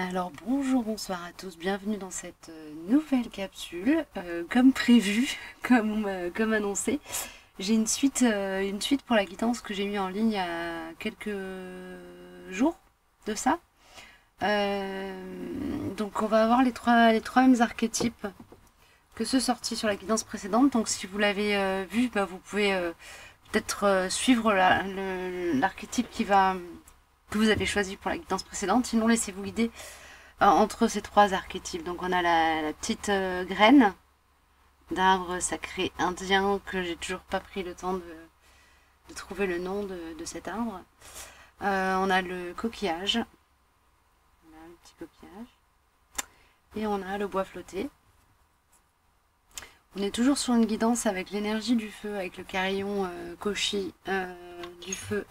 Alors bonjour, bonsoir à tous, bienvenue dans cette nouvelle capsule. Comme prévu, comme annoncé, j'ai une suite pour la guidance que j'ai mis en ligne il y a quelques jours de ça. Donc on va avoir les trois mêmes archétypes que ceux sortis sur la guidance précédente. Donc si vous l'avez vu, vous pouvez peut-être suivre l'archétype que vous avez choisi pour la guidance précédente. Sinon, laissez-vous guider entre ces trois archétypes. Donc on a la petite graine d'arbre sacré indien que j'ai toujours pas pris le temps de trouver le nom de cet arbre. On a le coquillage. On a un petit coquillage. Et on a le bois flotté. On est toujours sur une guidance avec l'énergie du feu, avec le carillon Koshi du feu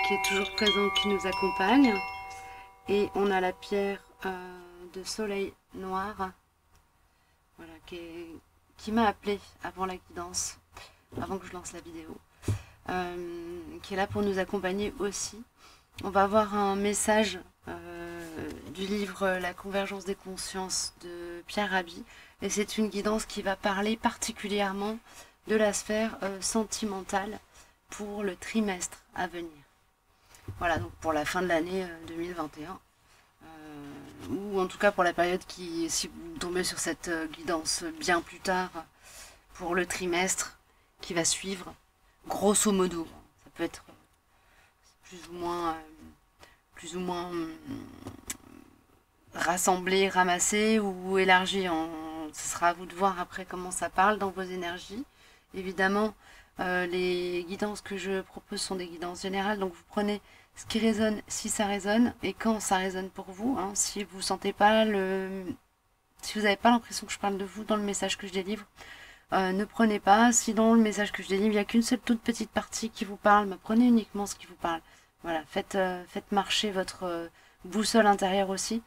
qui est toujours présent, qui nous accompagne. Et on a la pierre de soleil noir, voilà, qui m'a appelé avant la guidance, avant que je lance la vidéo, qui est là pour nous accompagner aussi. On va avoir un message du livre La convergence des consciences de Pierre Rabhi, et c'est une guidance qui va parler particulièrement de la sphère sentimentale pour le trimestre à venir. Voilà, donc pour la fin de l'année 2021, ou en tout cas pour la période qui, si vous tombez sur cette guidance bien plus tard, pour le trimestre qui va suivre, grosso modo. Ça peut être plus ou moins rassemblé, ramassé ou élargi. Ce sera à vous de voir après comment ça parle dans vos énergies. Évidemment, les guidances que je propose sont des guidances générales, donc vous prenez ce qui résonne si ça résonne et quand ça résonne pour vous. Si vous sentez pas si vous n'avez pas l'impression que je parle de vous dans le message que je délivre, ne prenez pas. Si dans le message que je délivre, il n'y a qu'une seule toute petite partie qui vous parle, prenez uniquement ce qui vous parle. Voilà, faites marcher votre boussole intérieure aussi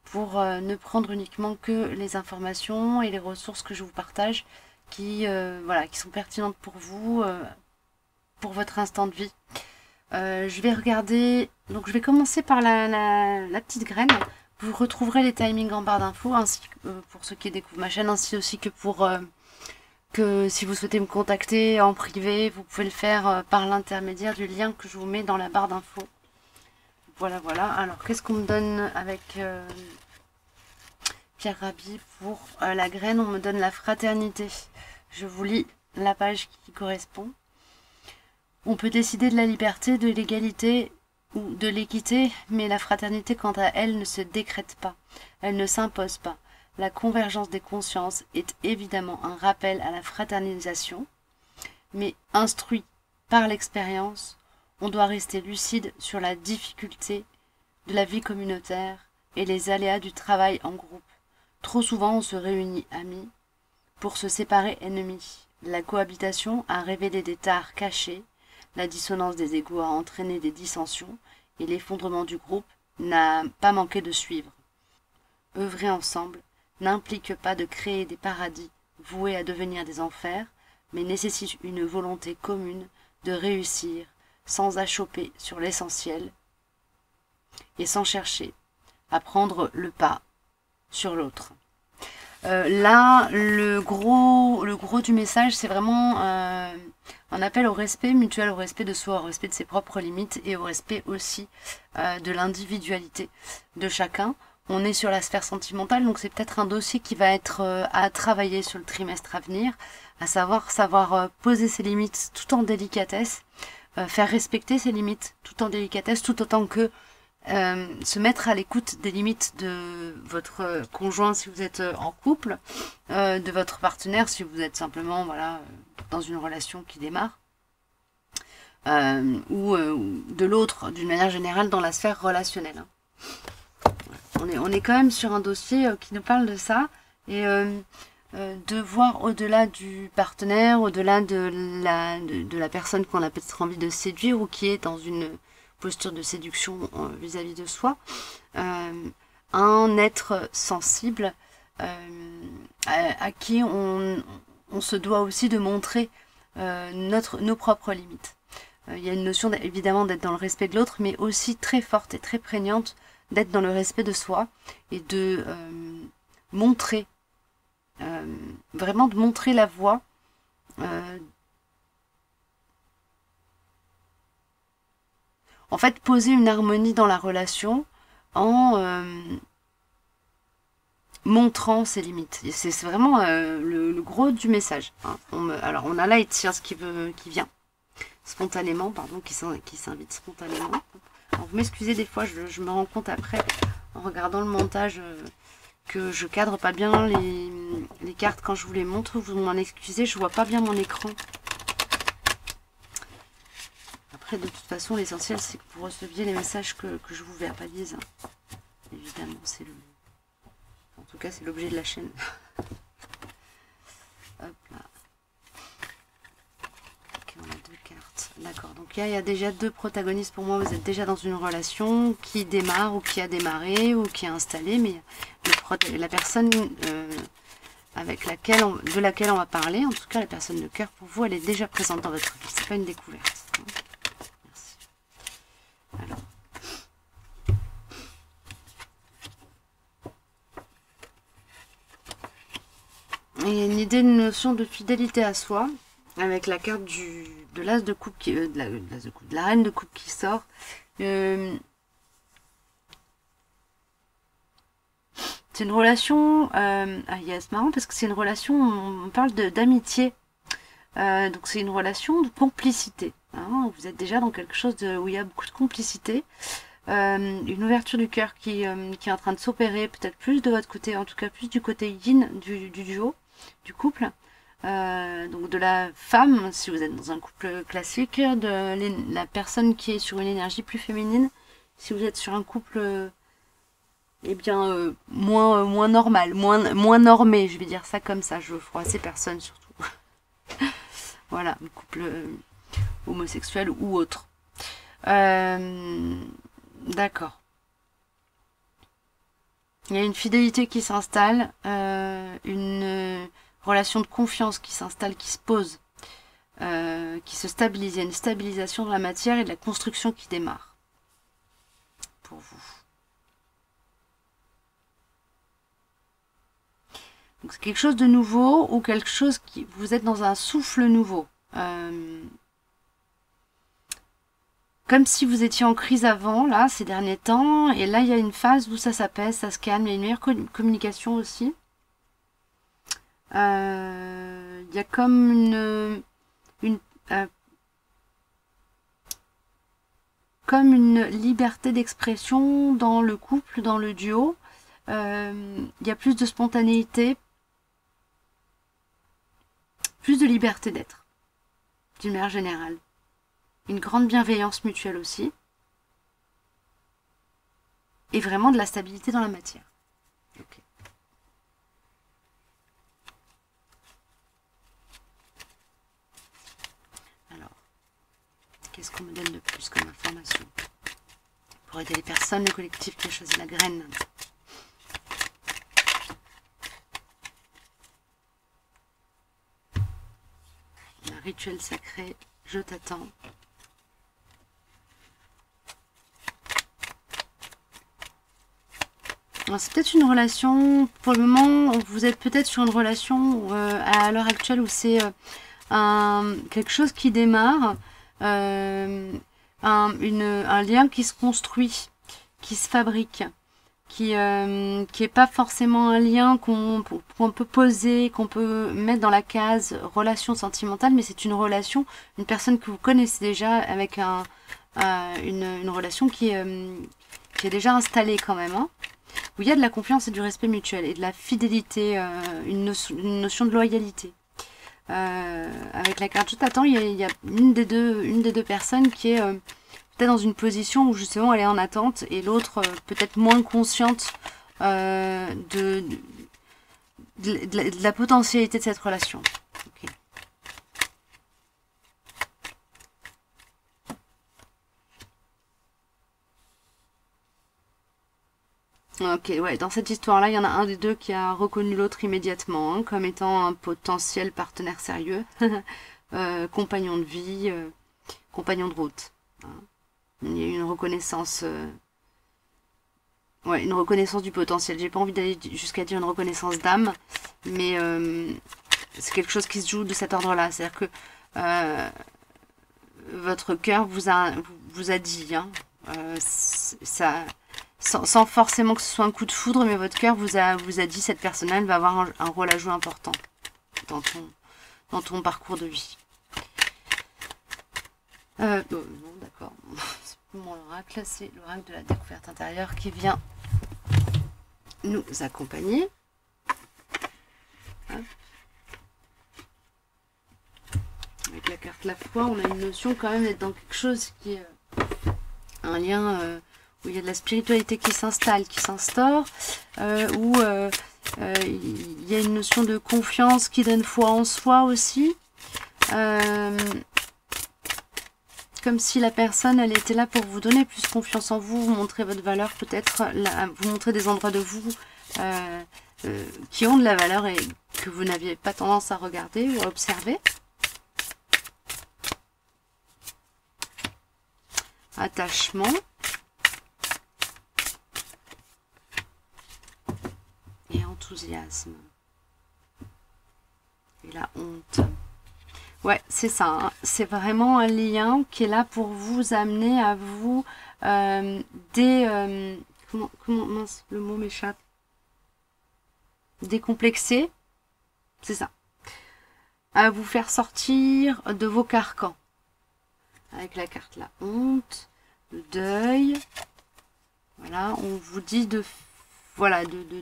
pour ne prendre uniquement que les informations et les ressources que je vous partage qui sont pertinentes pour vous, pour votre instant de vie. Je vais regarder, donc je vais commencer par la petite graine. Vous retrouverez les timings en barre d'infos, ainsi que pour ceux qui découvrent ma chaîne, ainsi aussi que que si vous souhaitez me contacter en privé, vous pouvez le faire par l'intermédiaire du lien que je vous mets dans la barre d'infos. Voilà. Alors, qu'est-ce qu'on me donne avec Pierre Rabhi pour la graine? On me donne la fraternité. Je vous lis la page qui correspond. On peut décider de la liberté, de l'égalité ou de l'équité, mais la fraternité, quant à elle, ne se décrète pas. Elle ne s'impose pas. La convergence des consciences est évidemment un rappel à la fraternisation, mais instruit par l'expérience, on doit rester lucide sur la difficulté de la vie communautaire et les aléas du travail en groupe. Trop souvent, on se réunit amis pour se séparer ennemis. La cohabitation a révélé des tares cachés. La dissonance des égos a entraîné des dissensions et l'effondrement du groupe n'a pas manqué de suivre. Œuvrer ensemble n'implique pas de créer des paradis voués à devenir des enfers, mais nécessite une volonté commune de réussir sans achoper sur l'essentiel et sans chercher à prendre le pas sur l'autre. Là, le gros du message, c'est vraiment un appel au respect mutuel, au respect de soi, au respect de ses propres limites et au respect aussi de l'individualité de chacun. On est sur la sphère sentimentale, donc c'est peut-être un dossier qui va être à travailler sur le trimestre à venir, à savoir poser ses limites tout en délicatesse, faire respecter ses limites tout en délicatesse, tout autant que se mettre à l'écoute des limites de votre conjoint si vous êtes en couple, de votre partenaire si vous êtes simplement dans une relation qui démarre, ou de l'autre d'une manière générale dans la sphère relationnelle. On est quand même sur un dossier qui nous parle de ça, et de voir au-delà du partenaire, au-delà de la personne qu'on a peut-être envie de séduire ou qui est dans une posture de séduction vis-à-vis de soi, un être sensible à qui on se doit aussi de montrer nos propres limites. Il y a une notion évidemment d'être dans le respect de l'autre, mais aussi très forte et très prégnante d'être dans le respect de soi et de montrer, vraiment de montrer la voie. En fait, poser une harmonie dans la relation en montrant ses limites. Et c'est vraiment le gros du message. Hein. Alors, on a là Tears qui vient spontanément, pardon, qui s'invite spontanément. Alors, vous m'excusez, des fois, je me rends compte après, en regardant le montage, que je cadre pas bien les cartes quand je vous les montre. Vous m'en excusez, je vois pas bien mon écran. Après, de toute façon, l'essentiel, c'est que vous receviez les messages que je vous verbalise. Hein. Évidemment, c'est le... En tout cas, c'est l'objet de la chaîne. Hop là. Ok, on a 2 cartes. D'accord, donc il y a déjà 2 protagonistes pour moi. Vous êtes déjà dans une relation qui démarre ou qui a démarré ou qui est installée. Mais la personne de laquelle on va parler, en tout cas la personne de cœur pour vous, elle est déjà présente dans votre vie. C'est pas une découverte. Merci. Alors. Il y a une idée, une notion de fidélité à soi, avec la carte de l'as de coupe, de la reine de coupe qui sort. C'est une relation, c'est marrant parce que c'est une relation, on parle d'amitié, donc c'est une relation de complicité. Hein, vous êtes déjà dans quelque chose où il y a beaucoup de complicité. Une ouverture du cœur qui est en train de s'opérer, peut-être plus de votre côté, en tout cas plus du côté yin du duo, du couple. Donc de la femme, si vous êtes dans un couple classique, de la personne qui est sur une énergie plus féminine, si vous êtes sur un couple moins normal, moins normé, je vais dire ça comme ça, je veux froisser personne surtout. Voilà, un couple homosexuel ou autre. D'accord. Il y a une fidélité qui s'installe, une relation de confiance qui s'installe, qui se pose, qui se stabilise. Il y a une stabilisation de la matière et de la construction qui démarre pour vous. Donc c'est quelque chose de nouveau ou quelque chose qui... Vous êtes dans un souffle nouveau. Comme si vous étiez en crise avant, là, ces derniers temps. Et là, il y a une phase où ça s'apaise, ça se calme. Il y a une meilleure communication aussi. Il y a comme comme une liberté d'expression dans le couple, dans le duo. Il y a plus de spontanéité, plus de liberté d'être, d'une manière générale. Une grande bienveillance mutuelle aussi. Et vraiment de la stabilité dans la matière. Okay. Alors, qu'est-ce qu'on me donne de plus comme information pour aider les personnes, le collectif qui a choisi la graine? Un rituel sacré, je t'attends. C'est peut-être une relation, pour le moment, vous êtes peut-être sur une relation à l'heure actuelle où c'est quelque chose qui démarre, un lien qui se construit, qui se fabrique, qui est pas forcément un lien qu'on peut poser, qu'on peut mettre dans la case relation sentimentale, mais c'est une relation, une personne que vous connaissez déjà avec une relation qui est déjà installée quand même, hein. Où il y a de la confiance et du respect mutuel et de la fidélité, une notion de loyauté. Avec la carte je t'attends, il y a une des deux personnes qui est peut-être dans une position où justement elle est en attente et l'autre peut-être moins consciente de la potentialité de cette relation. Okay. Ok, ouais, dans cette histoire-là, il y en a un des deux qui a reconnu l'autre immédiatement, hein, comme étant un potentiel partenaire sérieux, compagnon de vie, compagnon de route. Hein. Il y a une reconnaissance... ouais, une reconnaissance du potentiel. J'ai pas envie d'aller jusqu'à dire une reconnaissance d'âme, mais c'est quelque chose qui se joue de cet ordre-là. C'est-à-dire que votre cœur vous a dit, hein, ça, sans forcément que ce soit un coup de foudre, mais votre cœur vous a dit cette personne-là, elle va avoir un rôle à jouer important dans ton parcours de vie. Non, d'accord. Mon oracle, c'est l'oracle de la découverte intérieure qui vient nous accompagner. Hop. Avec la carte la foi, on a une notion quand même d'être dans quelque chose qui est un lien où il y a de la spiritualité qui s'installe, qui s'instaure, où il y a une notion de confiance qui donne foi en soi aussi. Comme si la personne, elle était là pour vous donner plus confiance en vous, vous montrer votre valeur, peut-être vous montrer des endroits de vous qui ont de la valeur et que vous n'aviez pas tendance à regarder ou à observer. Attachement. Et enthousiasme. Et la honte. Ouais, c'est ça. Hein. C'est vraiment un lien qui est là pour vous amener à vous comment mince, le mot m'échappe. Décomplexer. C'est ça. À vous faire sortir de vos carcans. Avec la carte la honte, le deuil. Voilà, on vous dit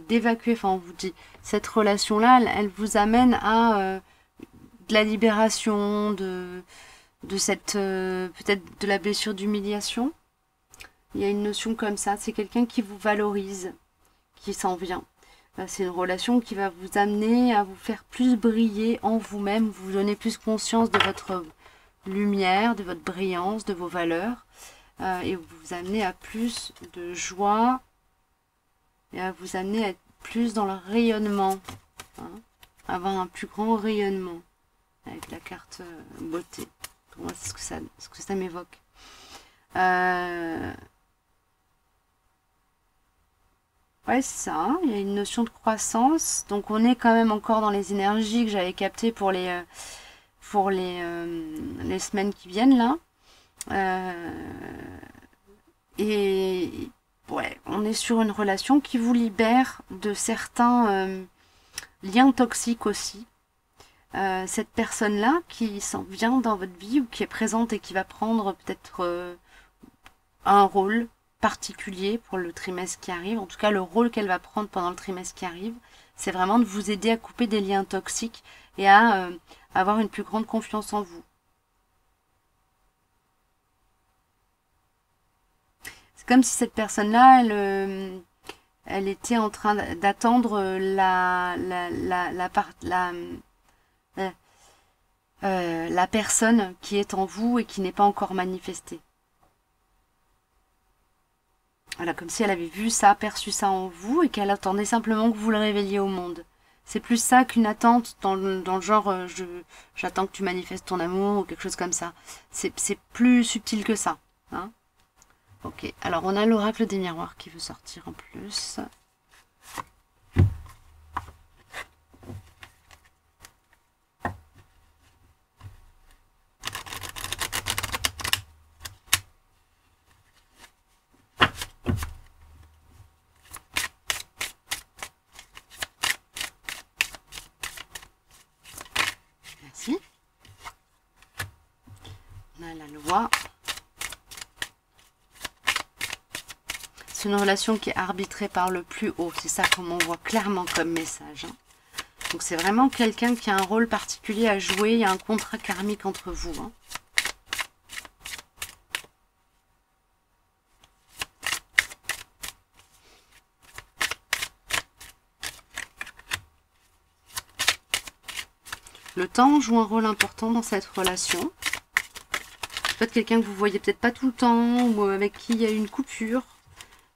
d'évacuer, enfin on vous dit, cette relation-là, elle vous amène à de la libération, de cette peut-être de la blessure d'humiliation. Il y a une notion comme ça, c'est quelqu'un qui vous valorise, qui s'en vient. C'est une relation qui va vous amener à vous faire plus briller en vous-même, vous donner plus conscience de votre lumière, de votre brillance, de vos valeurs, et vous amener à plus de joie et à vous amener à être plus dans le rayonnement, hein, avoir un plus grand rayonnement. Avec la carte beauté. Pour moi, c'est ce que ça m'évoque. Ouais, c'est ça. Hein. Il y a une notion de croissance. Donc, on est quand même encore dans les énergies que j'avais captées pour les semaines qui viennent, là. Et ouais, on est sur une relation qui vous libère de certains liens toxiques aussi. Cette personne-là qui s'en vient dans votre vie ou qui est présente et qui va prendre peut-être un rôle particulier pour le trimestre qui arrive, en tout cas le rôle qu'elle va prendre pendant le trimestre qui arrive, c'est vraiment de vous aider à couper des liens toxiques et à avoir une plus grande confiance en vous. C'est comme si cette personne-là, elle était en train d'attendre la personne qui est en vous et qui n'est pas encore manifestée. Voilà, comme si elle avait vu ça, perçu ça en vous et qu'elle attendait simplement que vous le révéliez au monde. C'est plus ça qu'une attente dans le genre j'attends que tu manifestes ton amour ou quelque chose comme ça. C'est plus subtil que ça. Hein. Ok, alors on a l'oracle des miroirs qui veut sortir en plus. Merci. On a la loi. C'est une relation qui est arbitrée par le plus haut. C'est ça comme on voit clairement comme message. Hein. Donc c'est vraiment quelqu'un qui a un rôle particulier à jouer. Il y a un contrat karmique entre vous. Hein. Le temps joue un rôle important dans cette relation. Peut-être quelqu'un que vous voyez peut-être pas tout le temps, ou avec qui il y a une coupure,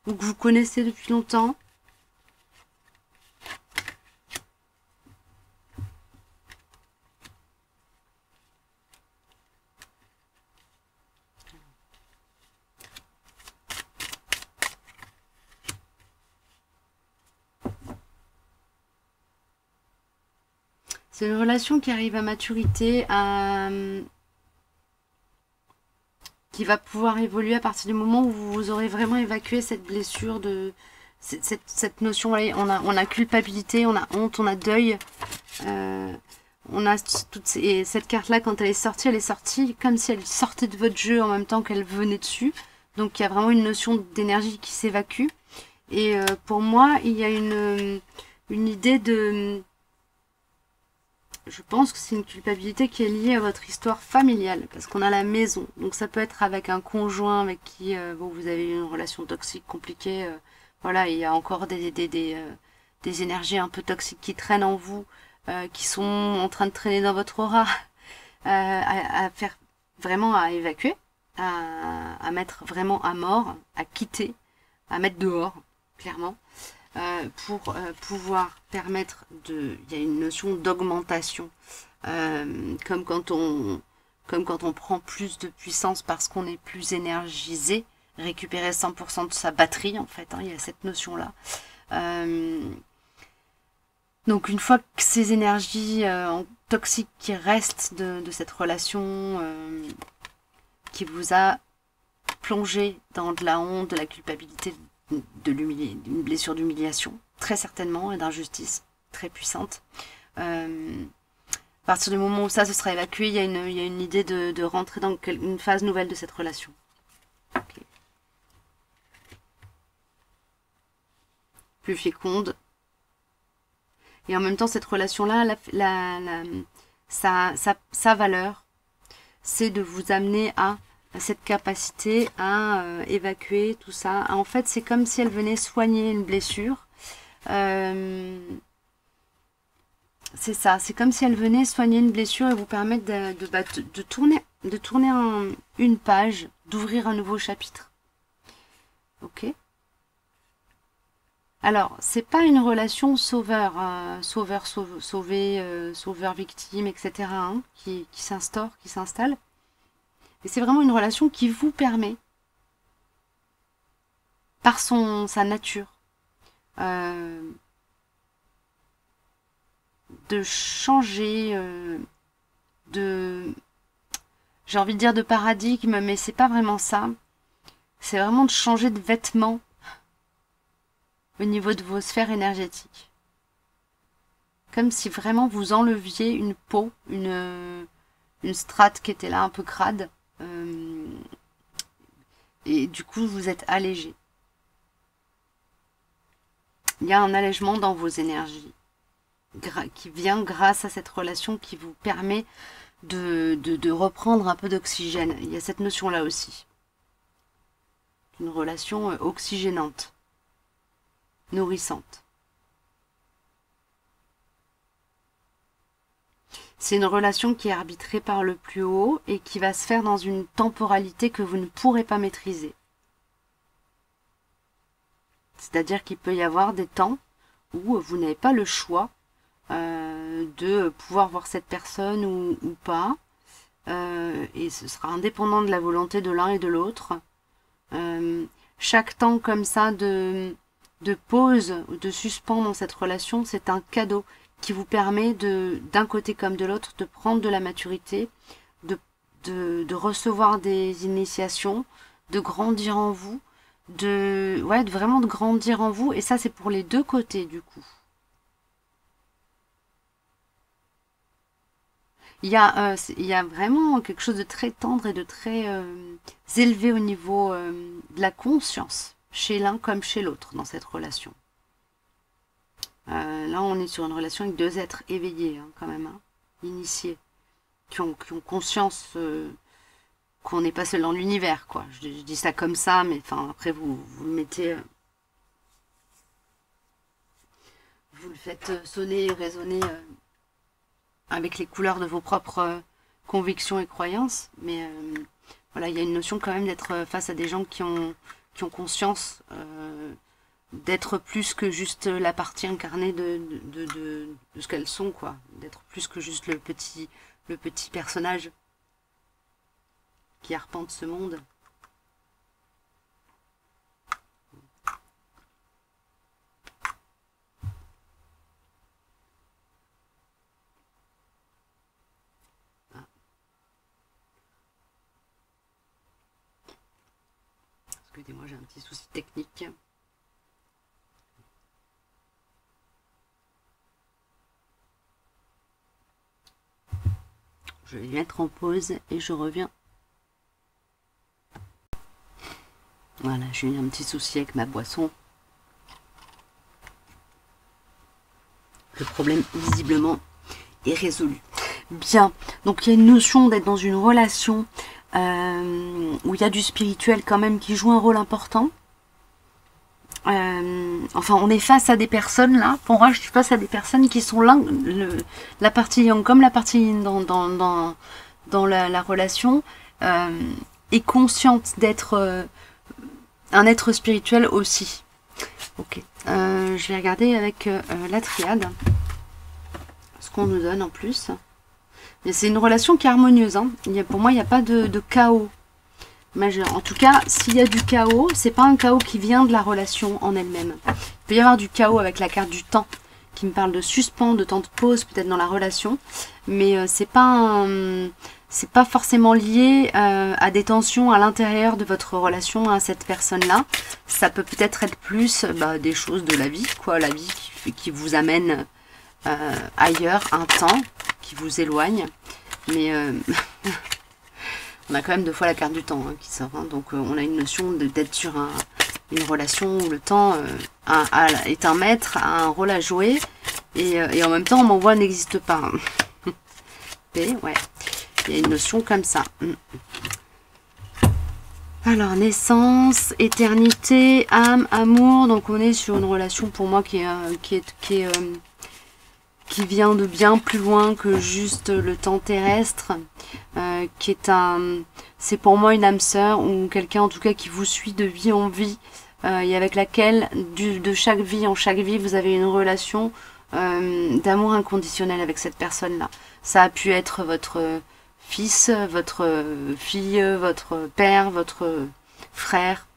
ou que vous connaissez depuis longtemps. C'est une relation qui arrive à maturité, qui va pouvoir évoluer à partir du moment où vous aurez vraiment évacué cette blessure de cette notion. On a culpabilité, on a honte, on a deuil. On a cette carte-là, quand elle est sortie comme si elle sortait de votre jeu en même temps qu'elle venait dessus. Donc il y a vraiment une notion d'énergie qui s'évacue. Et pour moi, il y a une idée de... Je pense que c'est une culpabilité qui est liée à votre histoire familiale, parce qu'on a la maison. Donc ça peut être avec un conjoint avec qui bon, vous avez une relation toxique compliquée. Voilà, il y a encore des énergies un peu toxiques qui traînent en vous, qui sont en train de traîner dans votre aura, à faire vraiment à évacuer, à mettre vraiment à mort, à quitter, à mettre dehors, clairement. Pour pouvoir permettre de... Il y a une notion d'augmentation, comme quand on prend plus de puissance parce qu'on est plus énergisé, récupérer 100% de sa batterie, en fait, hein, il y a cette notion-là. Donc une fois que ces énergies toxiques qui restent de cette relation qui vous a plongé dans de la honte, de la culpabilité, d'une blessure d'humiliation, très certainement, et d'injustice très puissante. À partir du moment où ça se sera évacué, il y a une idée de rentrer dans une phase nouvelle de cette relation. Okay. Plus féconde. Et en même temps, cette relation-là, sa valeur, c'est de vous amener à cette capacité à évacuer tout ça. En fait, c'est comme si elle venait soigner une blessure. C'est ça, c'est comme si elle venait soigner une blessure et vous permettre de tourner une page, d'ouvrir un nouveau chapitre. Ok. Alors, c'est pas une relation sauveur, sauveur-victime, etc., hein, qui s'instaure, qui s'installe. Et c'est vraiment une relation qui vous permet, par sa nature, de changer j'ai envie de dire de paradigme, mais c'est pas vraiment ça. C'est vraiment de changer de vêtements au niveau de vos sphères énergétiques. Comme si vraiment vous enleviez une peau, une strate qui était là un peu crade. Et du coup, vous êtes allégé. Il y a un allègement dans vos énergies qui vient grâce à cette relation qui vous permet de reprendre un peu d'oxygène. Il y a cette notion-là aussi. Une relation oxygénante, nourrissante. C'est une relation qui est arbitrée par le plus haut et qui va se faire dans une temporalité que vous ne pourrez pas maîtriser. C'est-à-dire qu'il peut y avoir des temps où vous n'avez pas le choix de pouvoir voir cette personne ou pas. Et ce sera indépendant de la volonté de l'un et de l'autre. Chaque temps comme ça de pause, de suspens dans cette relation, c'est un cadeau qui vous permet d'un côté comme de l'autre de prendre de la maturité, de recevoir des initiations, de grandir en vous, vraiment de grandir en vous. Et ça, c'est pour les deux côtés du coup. Il y a vraiment quelque chose de très tendre et de très élevé au niveau de la conscience, chez l'un comme chez l'autre dans cette relation. Là, on est sur une relation avec deux êtres éveillés, hein, quand même, hein, initiés, qui ont conscience qu'on n'est pas seul dans l'univers, quoi. Je dis ça comme ça, mais enfin, après, vous le mettez... vous le faites sonner et résonner avec les couleurs de vos propres convictions et croyances. Mais voilà, il y a une notion quand même d'être face à des gens qui ont conscience d'être plus que juste la partie incarnée de ce qu'elles sont, quoi. D'être plus que juste le petit personnage qui arpente ce monde. Excusez-moi, j'ai un petit souci technique. Je vais mettre en pause et je reviens. Voilà, j'ai eu un petit souci avec ma boisson. Le problème, visiblement, est résolu. Bien, donc il y a une notion d'être dans une relation où il y a du spirituel quand même qui joue un rôle important. Enfin, on est face à des personnes là. Pour moi, je suis face à des personnes qui sont là, la partie yang comme la partie yin dans la relation, est consciente d'être un être spirituel aussi. Ok. Je vais regarder avec la triade ce qu'on nous donne en plus. C'est une relation qui est harmonieuse. Hein. Pour moi, il n'y a pas de chaos majeur. En tout cas, s'il y a du chaos, c'est pas un chaos qui vient de la relation en elle-même. Il peut y avoir du chaos avec la carte du temps, qui me parle de suspens, de temps de pause, peut-être dans la relation. Mais c'est pas forcément lié à des tensions à l'intérieur de votre relation à cette personne-là. Ça peut peut-être être plus des choses de la vie, quoi, la vie qui vous amène ailleurs un temps, qui vous éloigne. Mais on a quand même 2 fois la carte du temps qui sort. Hein, donc on a une notion d'être sur une relation où le temps est un maître, a un rôle à jouer. Et en même temps, on m'envoie n'existe pas. Et, ouais. Il y a une notion comme ça. Alors, naissance, éternité, âme, amour. Donc, on est sur une relation pour moi qui vient de bien plus loin que juste le temps terrestre. C'est pour moi une âme sœur ou quelqu'un en tout cas qui vous suit de vie en vie et avec laquelle, de chaque vie en chaque vie, vous avez une relation d'amour inconditionnel avec cette personne-là. Ça a pu être votre fils, votre fille, votre père, votre frère,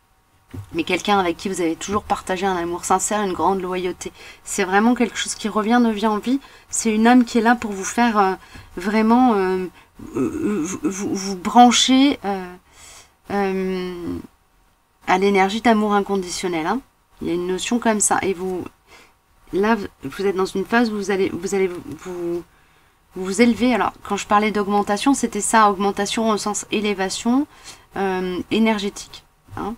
mais quelqu'un avec qui vous avez toujours partagé un amour sincère, une grande loyauté. C'est vraiment quelque chose qui revient de vie en vie. C'est une âme qui est là pour vous faire vraiment vous brancher à l'énergie d'amour inconditionnel. Hein. Il y a une notion comme ça. Et là, vous êtes dans une phase où vous allez vous élever. Alors, quand je parlais d'augmentation, c'était ça, augmentation au sens élévation énergétique. Hein.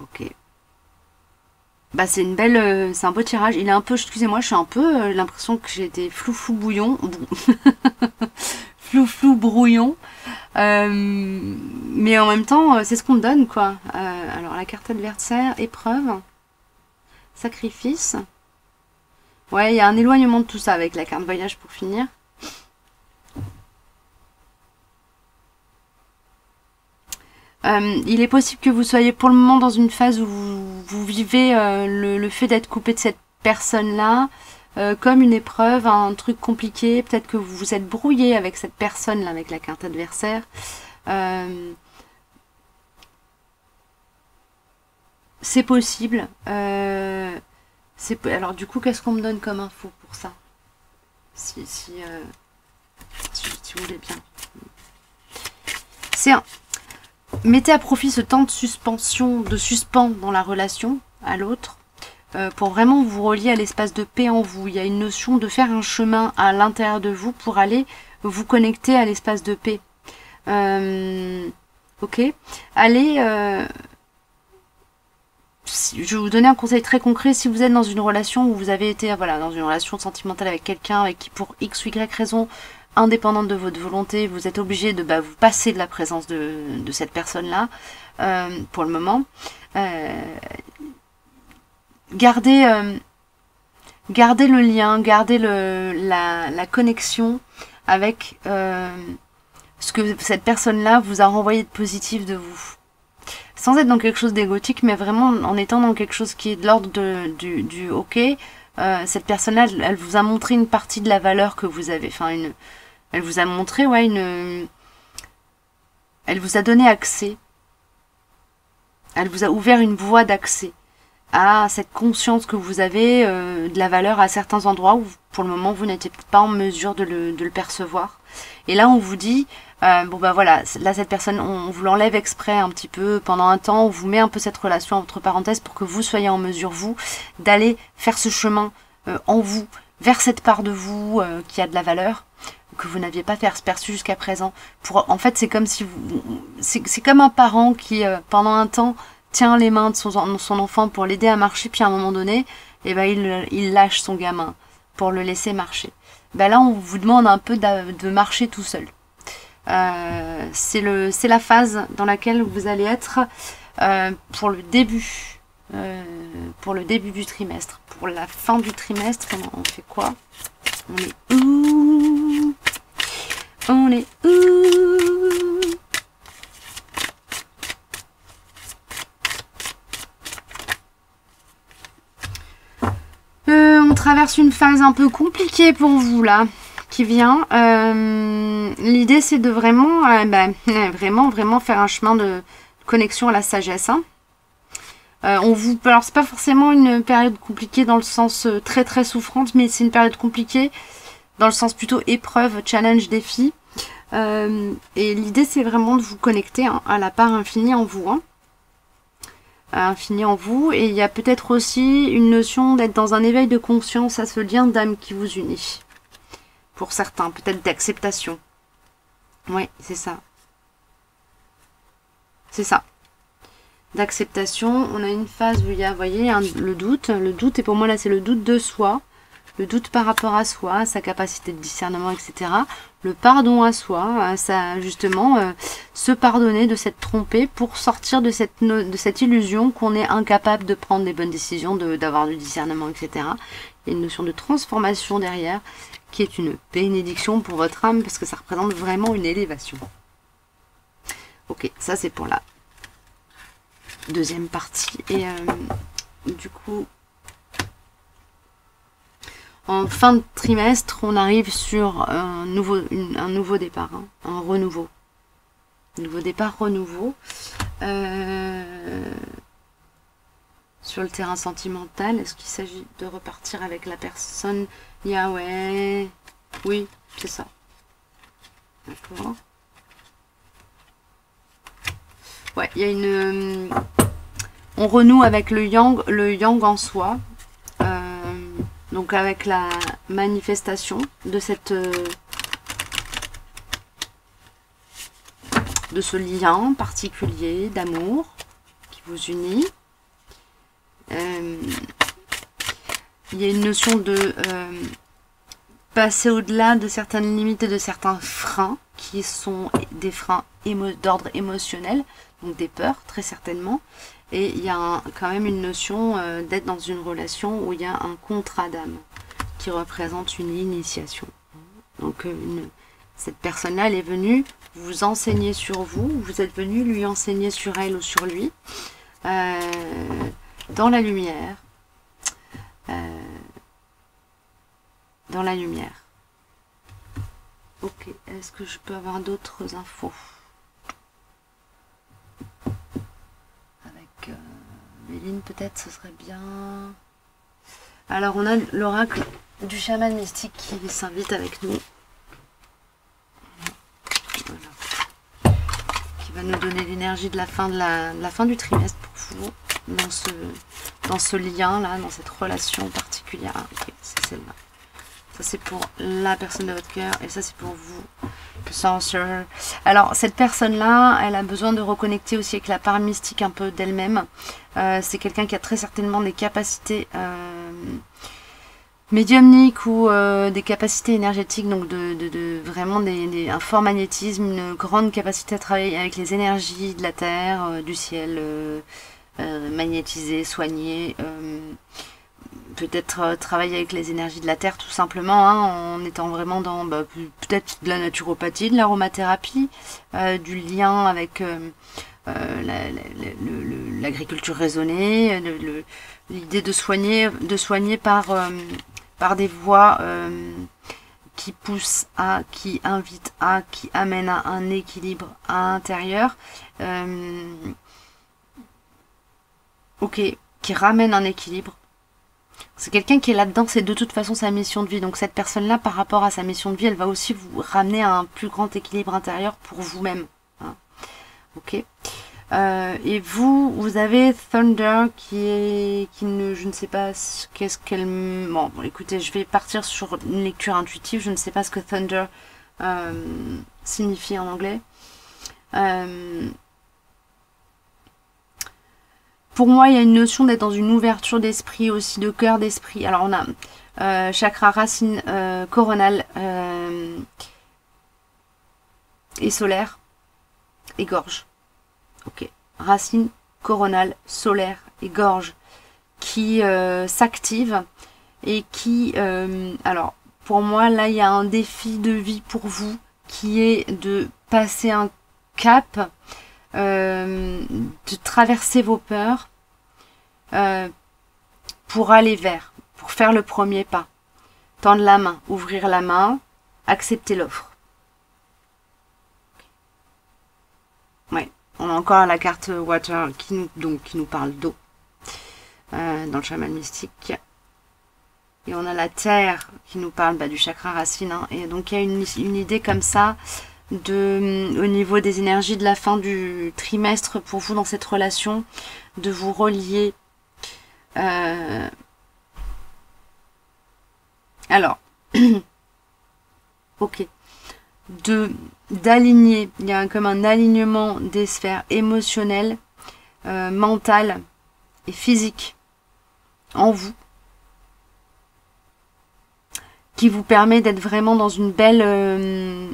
Ok. C'est une belle, c'est un beau tirage. Il est un peu, excusez-moi, je suis un peu l'impression que j'ai été flou bouillon, flou brouillon. Mais en même temps, c'est ce qu'on me donne, quoi. Alors la carte adversaire, épreuve, sacrifice. Ouais, il y a un éloignement de tout ça avec la carte voyage pour finir. Il est possible que vous soyez pour le moment dans une phase où vous vivez le fait d'être coupé de cette personne-là comme une épreuve, un truc compliqué. Peut-être que vous vous êtes brouillé avec cette personne-là, avec la carte adversaire. C'est possible. Alors du coup, qu'est-ce qu'on me donne comme info pour ça si vous voulez bien. C'est un... Mettez à profit ce temps de suspens dans la relation à l'autre pour vraiment vous relier à l'espace de paix en vous. Il y a une notion de faire un chemin à l'intérieur de vous pour aller vous connecter à l'espace de paix. Ok. Allez, je vais vous donner un conseil très concret. Si vous êtes dans une relation où vous avez été dans une relation sentimentale avec quelqu'un avec qui pour X ou Y raison, indépendante de votre volonté, vous êtes obligé de vous passer de la présence de cette personne-là pour le moment. Gardez le lien, gardez la connexion avec ce que cette personne-là vous a renvoyé de positif de vous. Sans être dans quelque chose d'égotique, mais vraiment en étant dans quelque chose qui est de l'ordre du ok. Cette personne-là, elle vous a montré une partie de la valeur que vous avez. Enfin, elle vous a montré, elle vous a donné accès. Elle vous a ouvert une voie d'accès. à cette conscience que vous avez de la valeur à certains endroits où pour le moment vous n'étiez pas en mesure de le percevoir. Et là on vous dit, bon bah voilà, là cette personne, on vous l'enlève exprès un petit peu pendant un temps, on vous met un peu cette relation entre parenthèses pour que vous soyez en mesure, vous, d'aller faire ce chemin en vous, vers cette part de vous qui a de la valeur, que vous n'aviez pas perçu jusqu'à présent. En fait c'est comme si c'est comme un parent qui pendant un temps tient les mains de son enfant pour l'aider à marcher, puis à un moment donné, eh ben, il lâche son gamin pour le laisser marcher. Ben là, on vous demande un peu de marcher tout seul. C'est la phase dans laquelle vous allez être pour le début du trimestre. Pour la fin du trimestre, on fait quoi? On est où? On est où? On traverse une phase un peu compliquée pour vous là, qui vient. L'idée c'est de vraiment, vraiment faire un chemin de connexion à la sagesse. Hein. Alors c'est pas forcément une période compliquée dans le sens très très souffrante, mais c'est une période compliquée dans le sens plutôt épreuve, challenge, défi. Et l'idée c'est vraiment de vous connecter à la part infinie en vous. Hein. Infini en vous, et il y a peut-être aussi une notion d'être dans un éveil de conscience à ce lien d'âme qui vous unit. Pour certains, peut-être d'acceptation. Oui, c'est ça. C'est ça. D'acceptation. On a une phase où il y a, vous voyez, le doute. Le doute, et pour moi là, c'est le doute de soi. Le doute par rapport à soi, à sa capacité de discernement, etc. Le pardon à soi, à justement se pardonner de s'être trompé pour sortir de cette illusion qu'on est incapable de prendre des bonnes décisions, d'avoir du discernement, etc. Il y a une notion de transformation derrière qui est une bénédiction pour votre âme parce que ça représente vraiment une élévation. Ok, ça c'est pour la deuxième partie. Et du coup... En fin de trimestre, on arrive sur un nouveau départ, hein, un renouveau. Nouveau départ, renouveau. Sur le terrain sentimental, est-ce qu'il s'agit de repartir avec la personne Yahweh? Oui, c'est ça. D'accord. Ouais, il y a une... on renoue avec le yang en soi. Donc avec la manifestation de ce lien particulier d'amour qui vous unit. Il y a une notion de passer au-delà de certaines limites et de certains freins qui sont des freins d'ordre émotionnel, donc des peurs très certainement. Et il y a quand même une notion d'être dans une relation où il y a un contrat d'âme qui représente une initiation. Donc cette personne-là, elle est venue vous enseigner sur vous, vous êtes venu lui enseigner sur elle ou sur lui, dans la lumière. Dans la lumière. Ok, est-ce que je peux avoir d'autres infos ? Méline, peut-être, ce serait bien. Alors, on a l'oracle du chaman mystique qui s'invite avec nous. Voilà. Qui va nous donner l'énergie de la fin du trimestre pour vous, dans ce lien-là, dans cette relation particulière. Ah, ok, c'est celle-là. Ça, c'est pour la personne de votre cœur, et ça, c'est pour vous. Sorcerer. Alors cette personne-là, elle a besoin de reconnecter aussi avec la part mystique un peu d'elle-même. C'est quelqu'un qui a très certainement des capacités médiumniques ou des capacités énergétiques, donc vraiment un fort magnétisme, une grande capacité à travailler avec les énergies de la terre, du ciel, magnétiser, soigner. Peut-être travailler avec les énergies de la terre tout simplement, hein, en étant vraiment dans peut-être de la naturopathie, de l'aromathérapie, du lien avec l'agriculture raisonnée, l'idée de soigner par des voies qui poussent qui invitent qui amènent à un équilibre à l'intérieur. Ok. qui ramène un équilibre. C'est quelqu'un qui est là-dedans, c'est de toute façon sa mission de vie. Donc cette personne-là, par rapport à sa mission de vie, elle va aussi vous ramener à un plus grand équilibre intérieur pour vous-même. Hein. Ok. Et vous avez Thunder je ne sais pas qu'est-ce qu'elle... Bon, écoutez, je vais partir sur une lecture intuitive. Je ne sais pas ce que Thunder signifie en anglais. Pour moi, il y a une notion d'être dans une ouverture d'esprit, aussi de cœur d'esprit. Alors, on a chakra racine coronale et solaire et gorge. Ok. Racine coronale, solaire et gorge qui s'active et qui... alors, pour moi, là, il y a un défi de vie pour vous qui est de passer un cap, de traverser vos peurs pour aller vers, pour faire le premier pas. Tendre la main, ouvrir la main, accepter l'offre. Ouais, on a encore la carte Water qui nous parle d'eau dans le chaman mystique. Et on a la terre qui nous parle du chakra racine. Hein. Et donc il y a une idée comme ça au niveau des énergies de la fin du trimestre pour vous dans cette relation, de vous relier. Alors, ok, d'aligner, il y a comme un alignement des sphères émotionnelles, mentales et physiques en vous, qui vous permet d'être vraiment dans une belle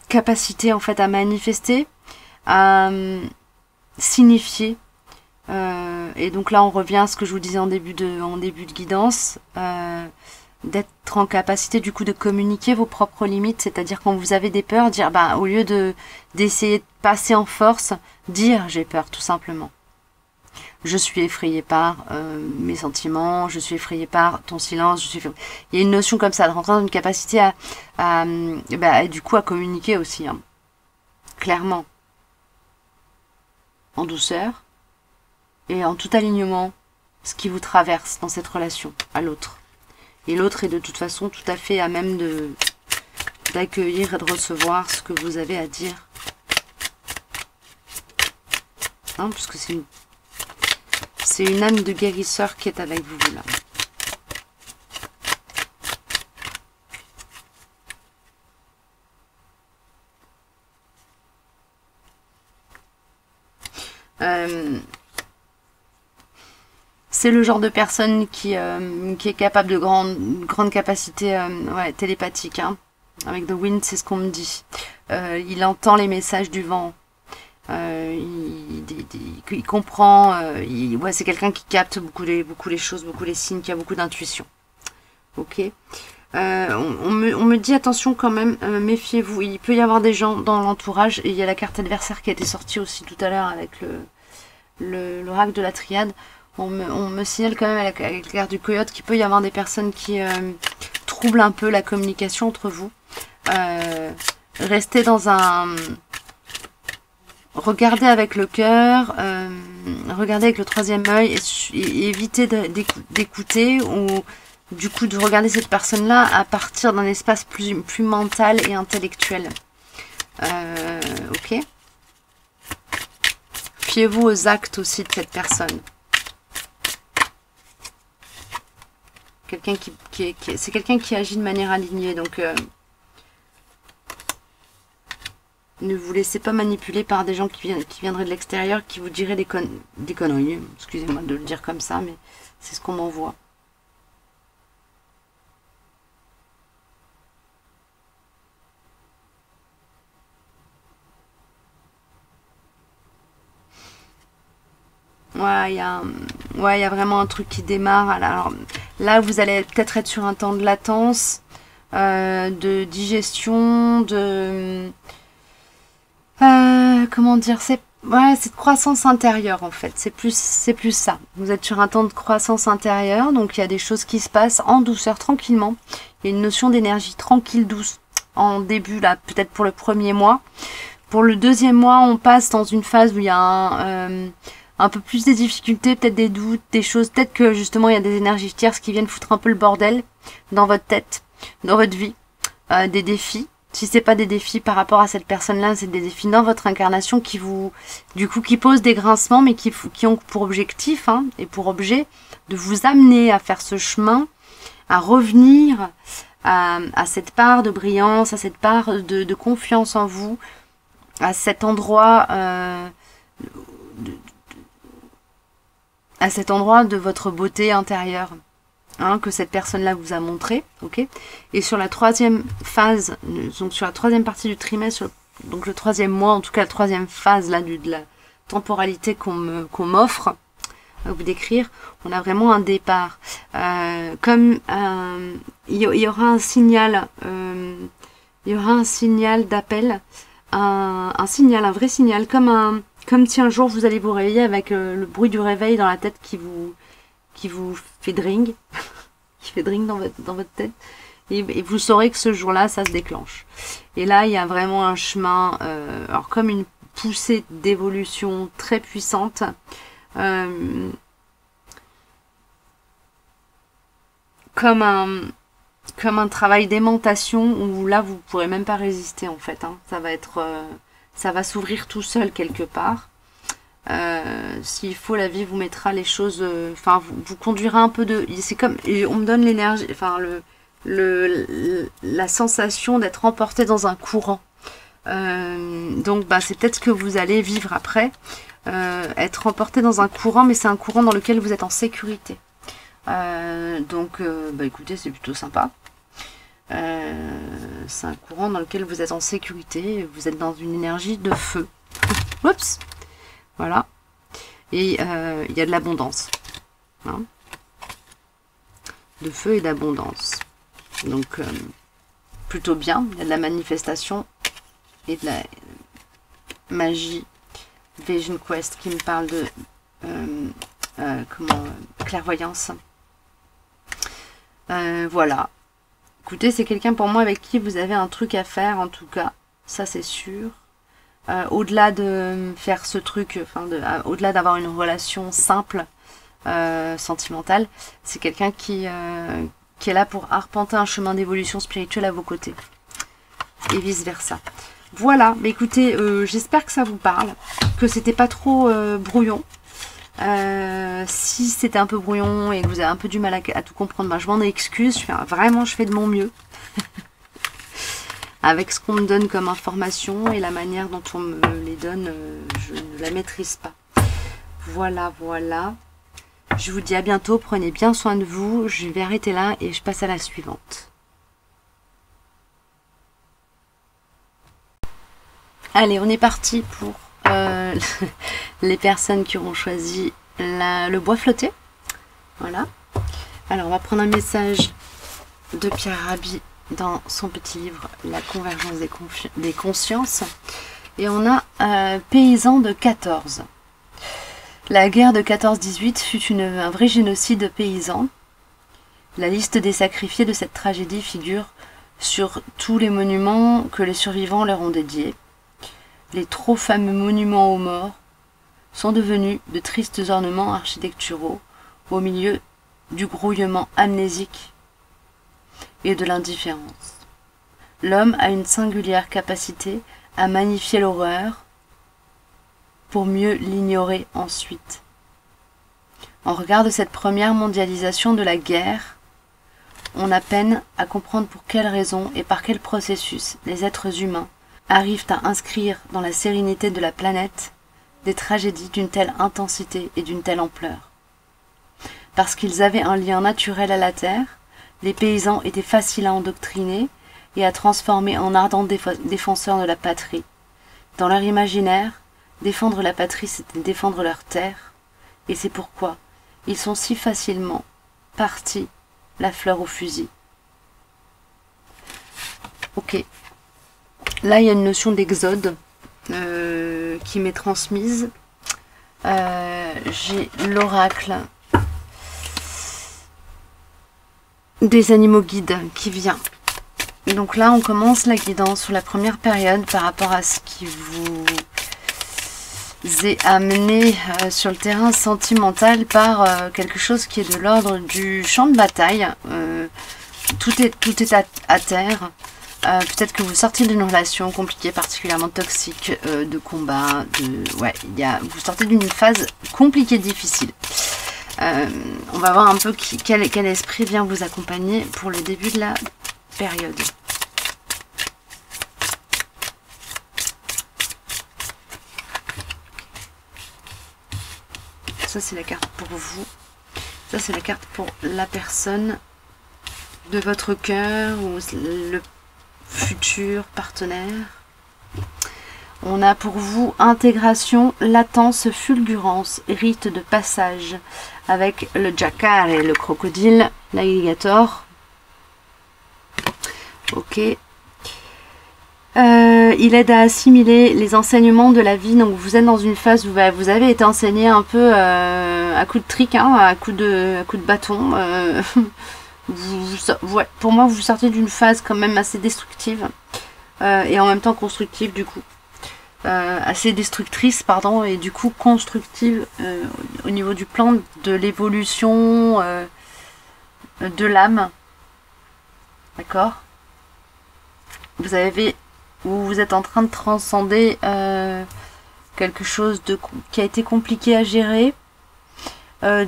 capacité en fait à manifester, à signifier. Et donc là on revient à ce que je vous disais en début de guidance, d'être en capacité du coup de communiquer vos propres limites, c'est-à-dire quand vous avez des peurs, dire au lieu d'essayer de passer en force, dire j'ai peur tout simplement. Je suis effrayée par mes sentiments, je suis effrayée par ton silence, il y a une notion comme ça, de rentrer dans une capacité du coup à communiquer aussi, hein. Clairement, en douceur et en tout alignement, ce qui vous traverse dans cette relation à l'autre. Et l'autre est de toute façon tout à fait à même d'accueillir et de recevoir ce que vous avez à dire. Hein, parce que c'est une âme de guérisseur qui est avec vous là. C'est le genre de personne qui est capable de grande capacité télépathique. Hein. Avec The Wind, c'est ce qu'on me dit. Il entend les messages du vent. Il comprend. C'est quelqu'un qui capte beaucoup les choses, beaucoup les signes, qui a beaucoup d'intuition. Ok. On me dit attention quand même, méfiez-vous. Il peut y avoir des gens dans l'entourage. Et il y a la carte adversaire qui a été sortie aussi tout à l'heure avec l'oracle de la triade. On me signale quand même avec la carte du coyote qu'il peut y avoir des personnes qui troublent un peu la communication entre vous. Restez dans un... Regardez avec le cœur, regardez avec le troisième œil et évitez d'écouter ou du coup de regarder cette personne-là à partir d'un espace plus mental et intellectuel. Ok. Fiez-vous aux actes aussi de cette personne. C'est quelqu'un qui agit de manière alignée, donc ne vous laissez pas manipuler par des gens qui viendraient de l'extérieur, qui vous diraient des conneries. Excusez-moi de le dire comme ça, mais c'est ce qu'on m'envoie. Ouais, il y a vraiment un truc qui démarre. Alors là, vous allez peut-être être sur un temps de latence, de digestion, comment dire, c'est de croissance intérieure en fait. C'est plus ça. Vous êtes sur un temps de croissance intérieure, donc il y a des choses qui se passent en douceur, tranquillement. Il y a une notion d'énergie tranquille, douce en début là, peut-être pour le premier mois. Pour le deuxième mois, on passe dans une phase où il y a un peu plus des difficultés, peut-être des doutes, des choses, peut-être que justement il y a des énergies tierces qui viennent foutre un peu le bordel dans votre tête, dans votre vie, des défis. Si c'est pas des défis par rapport à cette personne-là, c'est des défis dans votre incarnation qui vous, du coup, qui posent des grincements, mais qui ont pour objectif et pour objet de vous amener à faire ce chemin, à revenir à cette part de brillance, à cette part de confiance en vous, à cet endroit, à cet endroit de votre beauté intérieure. Que cette personne-là vous a montré, ok. Et sur la troisième phase, donc sur la troisième partie du trimestre, donc le troisième mois, en tout cas la troisième phase là de la temporalité qu'on m'offre à vous décrire, on a vraiment un départ. Comme il y aura un signal, d'appel, un signal, un vrai signal, comme si un jour vous allez vous réveiller avec le bruit du réveil dans la tête qui vous fait dring, qui fait dring dans votre tête, et vous saurez que ce jour-là, ça se déclenche. Et là, il y a vraiment un chemin, alors comme une poussée d'évolution très puissante, comme un travail d'aimantation où là, vous pourrez même pas résister en fait. Ça va être, ça va s'ouvrir tout seul quelque part. S'il faut, la vie vous mettra les choses, vous conduira un peu de, c'est comme, on me donne l'énergie, la sensation d'être emporté dans un courant. Donc c'est peut-être ce que vous allez vivre après, être emporté dans un courant, mais c'est un courant dans lequel vous êtes en sécurité. Écoutez, c'est plutôt sympa. C'est un courant dans lequel vous êtes en sécurité, vous êtes dans une énergie de feu. Oups. Voilà. Et il y a de l'abondance. De feu et d'abondance. Donc, plutôt bien. Il y a de la manifestation et de la magie. Vision Quest qui me parle de clairvoyance. Voilà. Écoutez, c'est quelqu'un pour moi avec qui vous avez un truc à faire, en tout cas. Ça, c'est sûr. Au-delà de faire ce truc, au-delà d'avoir une relation simple, sentimentale, c'est quelqu'un qui est là pour arpenter un chemin d'évolution spirituelle à vos côtés. Et vice-versa. Voilà, mais écoutez, j'espère que ça vous parle, que c'était pas trop brouillon. Si c'était un peu brouillon et que vous avez un peu du mal à tout comprendre, je m'en excuse, je fais de mon mieux. Avec ce qu'on me donne comme information et la manière dont on me les donne, je ne la maîtrise pas. Voilà, voilà. Je vous dis à bientôt, prenez bien soin de vous. Je vais arrêter là et je passe à la suivante. Allez, on est parti pour les personnes qui auront choisi le bois flotté. Voilà. Alors, on va prendre un message de Pierre Rabhi dans son petit livre La convergence des consciences, et on a paysan de 14. La guerre de 14-18 fut un vrai génocide paysan. La liste des sacrifiés de cette tragédie figure sur tous les monuments que les survivants leur ont dédiés. Les trop fameux monuments aux morts sont devenus de tristes ornements architecturaux au milieu du grouillement amnésique et de l'indifférence. L'homme a une singulière capacité à magnifier l'horreur pour mieux l'ignorer ensuite. En regard de cette première mondialisation de la guerre, on a peine à comprendre pour quelles raisons et par quel processus les êtres humains arrivent à inscrire dans la sérénité de la planète des tragédies d'une telle intensité et d'une telle ampleur. Parce qu'ils avaient un lien naturel à la terre, les paysans étaient faciles à endoctriner et à transformer en ardents défenseurs de la patrie. Dans leur imaginaire, défendre la patrie, c'était défendre leur terre, et c'est pourquoi ils sont si facilement partis la fleur au fusil. Ok. Là, il y a une notion d'exode qui m'est transmise. J'ai l'oracle des animaux guides qui vient. Donc là, on commence la guidance sur la première période par rapport à ce qui vous est amené sur le terrain sentimental par quelque chose qui est de l'ordre du champ de bataille. Tout est à terre. Peut-être que vous sortez d'une relation compliquée, particulièrement toxique, de combat. Ouais, vous sortez d'une phase compliquée, difficile. On va voir un peu quel esprit vient vous accompagner pour le début de la période. Ça, c'est la carte pour vous. Ça, c'est la carte pour la personne de votre cœur ou le futur partenaire. On a pour vous intégration, latence, fulgurance, rite de passage avec le jacar et le crocodile, l'alligator. Ok. Il aide à assimiler les enseignements de la vie. Donc vous êtes dans une phase où vous avez été enseigné un peu à coup de trick, hein, à coup de bâton. Ouais, pour moi, vous sortez d'une phase quand même assez destructive et en même temps constructive du coup. Assez destructrice, pardon, et du coup constructive au niveau du plan de l'évolution de l'âme. D'accord ? Vous êtes en train de transcender quelque chose qui a été compliqué à gérer.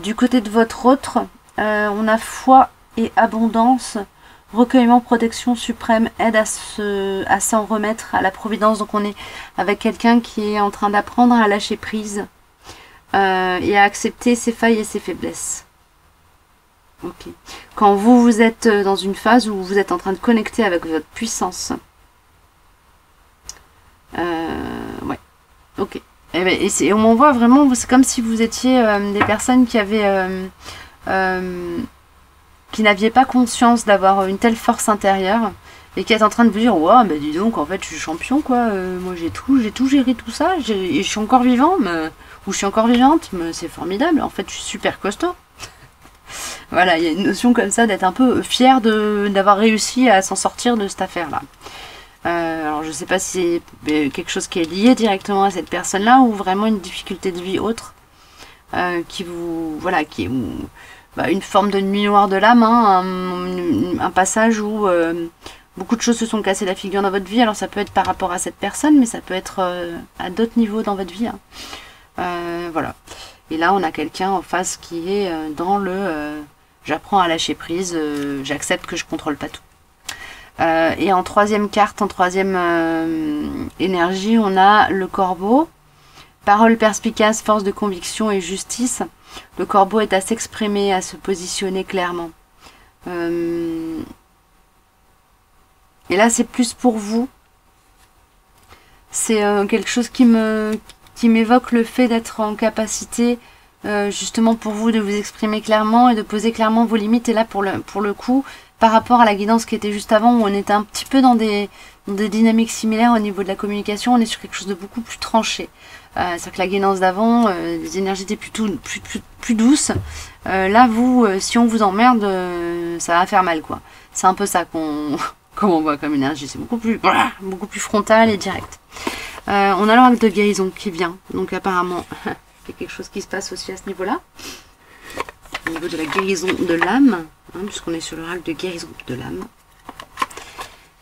Du côté de votre autre, on a foi et abondance, recueillement, protection suprême, aide à s'en remettre à la providence. Donc on est avec quelqu'un qui est en train d'apprendre à lâcher prise et à accepter ses failles et ses faiblesses. Ok. Quand vous êtes dans une phase où vous êtes en train de connecter avec votre puissance. Ouais. Ok. Et on voit vraiment, c'est comme si vous étiez des personnes qui avaient qui n'aviez pas conscience d'avoir une telle force intérieure et qui est en train de vous dire ouais, bah dis donc, en fait je suis champion quoi, moi j'ai tout géré, tout ça, et je suis encore vivant, ou je suis encore vivante, mais c'est formidable, en fait je suis super costaud. Voilà, il y a une notion comme ça d'être un peu fier d'avoir réussi à s'en sortir de cette affaire là. Alors je sais pas si c'est quelque chose qui est lié directement à cette personne là ou vraiment une difficulté de vie autre qui vous, voilà, qui est une forme de nuit noire de l'âme, hein, un passage où beaucoup de choses se sont cassées la figure dans votre vie. Alors ça peut être par rapport à cette personne, mais ça peut être à d'autres niveaux dans votre vie. Hein. Voilà. Et là, on a quelqu'un en face qui est dans le j'apprends à lâcher prise, j'accepte que je contrôle pas tout. Et en troisième carte, en troisième énergie, on a le corbeau. Parole perspicace, force de conviction et justice. Le corbeau est à s'exprimer, à se positionner clairement. Et là, c'est plus pour vous. C'est quelque chose qui m'évoque le fait d'être en capacité, justement pour vous, de vous exprimer clairement et de poser clairement vos limites. Et là, pour le coup, par rapport à la guidance qui était juste avant, où on était un petit peu dans des dynamiques similaires au niveau de la communication, on est sur quelque chose de beaucoup plus tranché. C'est-à-dire que la guidance d'avant, les énergies étaient plus douces. Là, vous, si on vous emmerde, ça va faire mal, quoi. C'est un peu ça qu'on voit comme énergie. C'est beaucoup plus frontal et direct. On a l'oracle de guérison qui vient. Donc apparemment, il y a quelque chose qui se passe aussi à ce niveau-là. Au niveau de la guérison de l'âme, hein, puisqu'on est sur l'oracle de guérison de l'âme.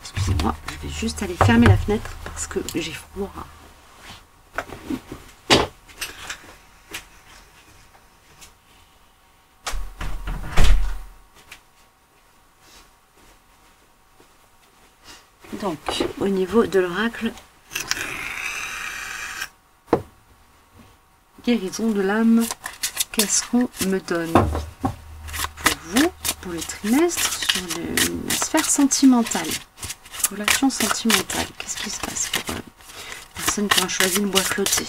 Excusez-moi, je vais juste aller fermer la fenêtre parce que j'ai froid. Donc, au niveau de l'oracle, guérison de l'âme, qu'est-ce qu'on me donne pour vous, pour le trimestre, sur la sphère sentimentale, relation sentimentale, qu'est-ce qui se passe pour les personnes qui ont choisi le bois flotté?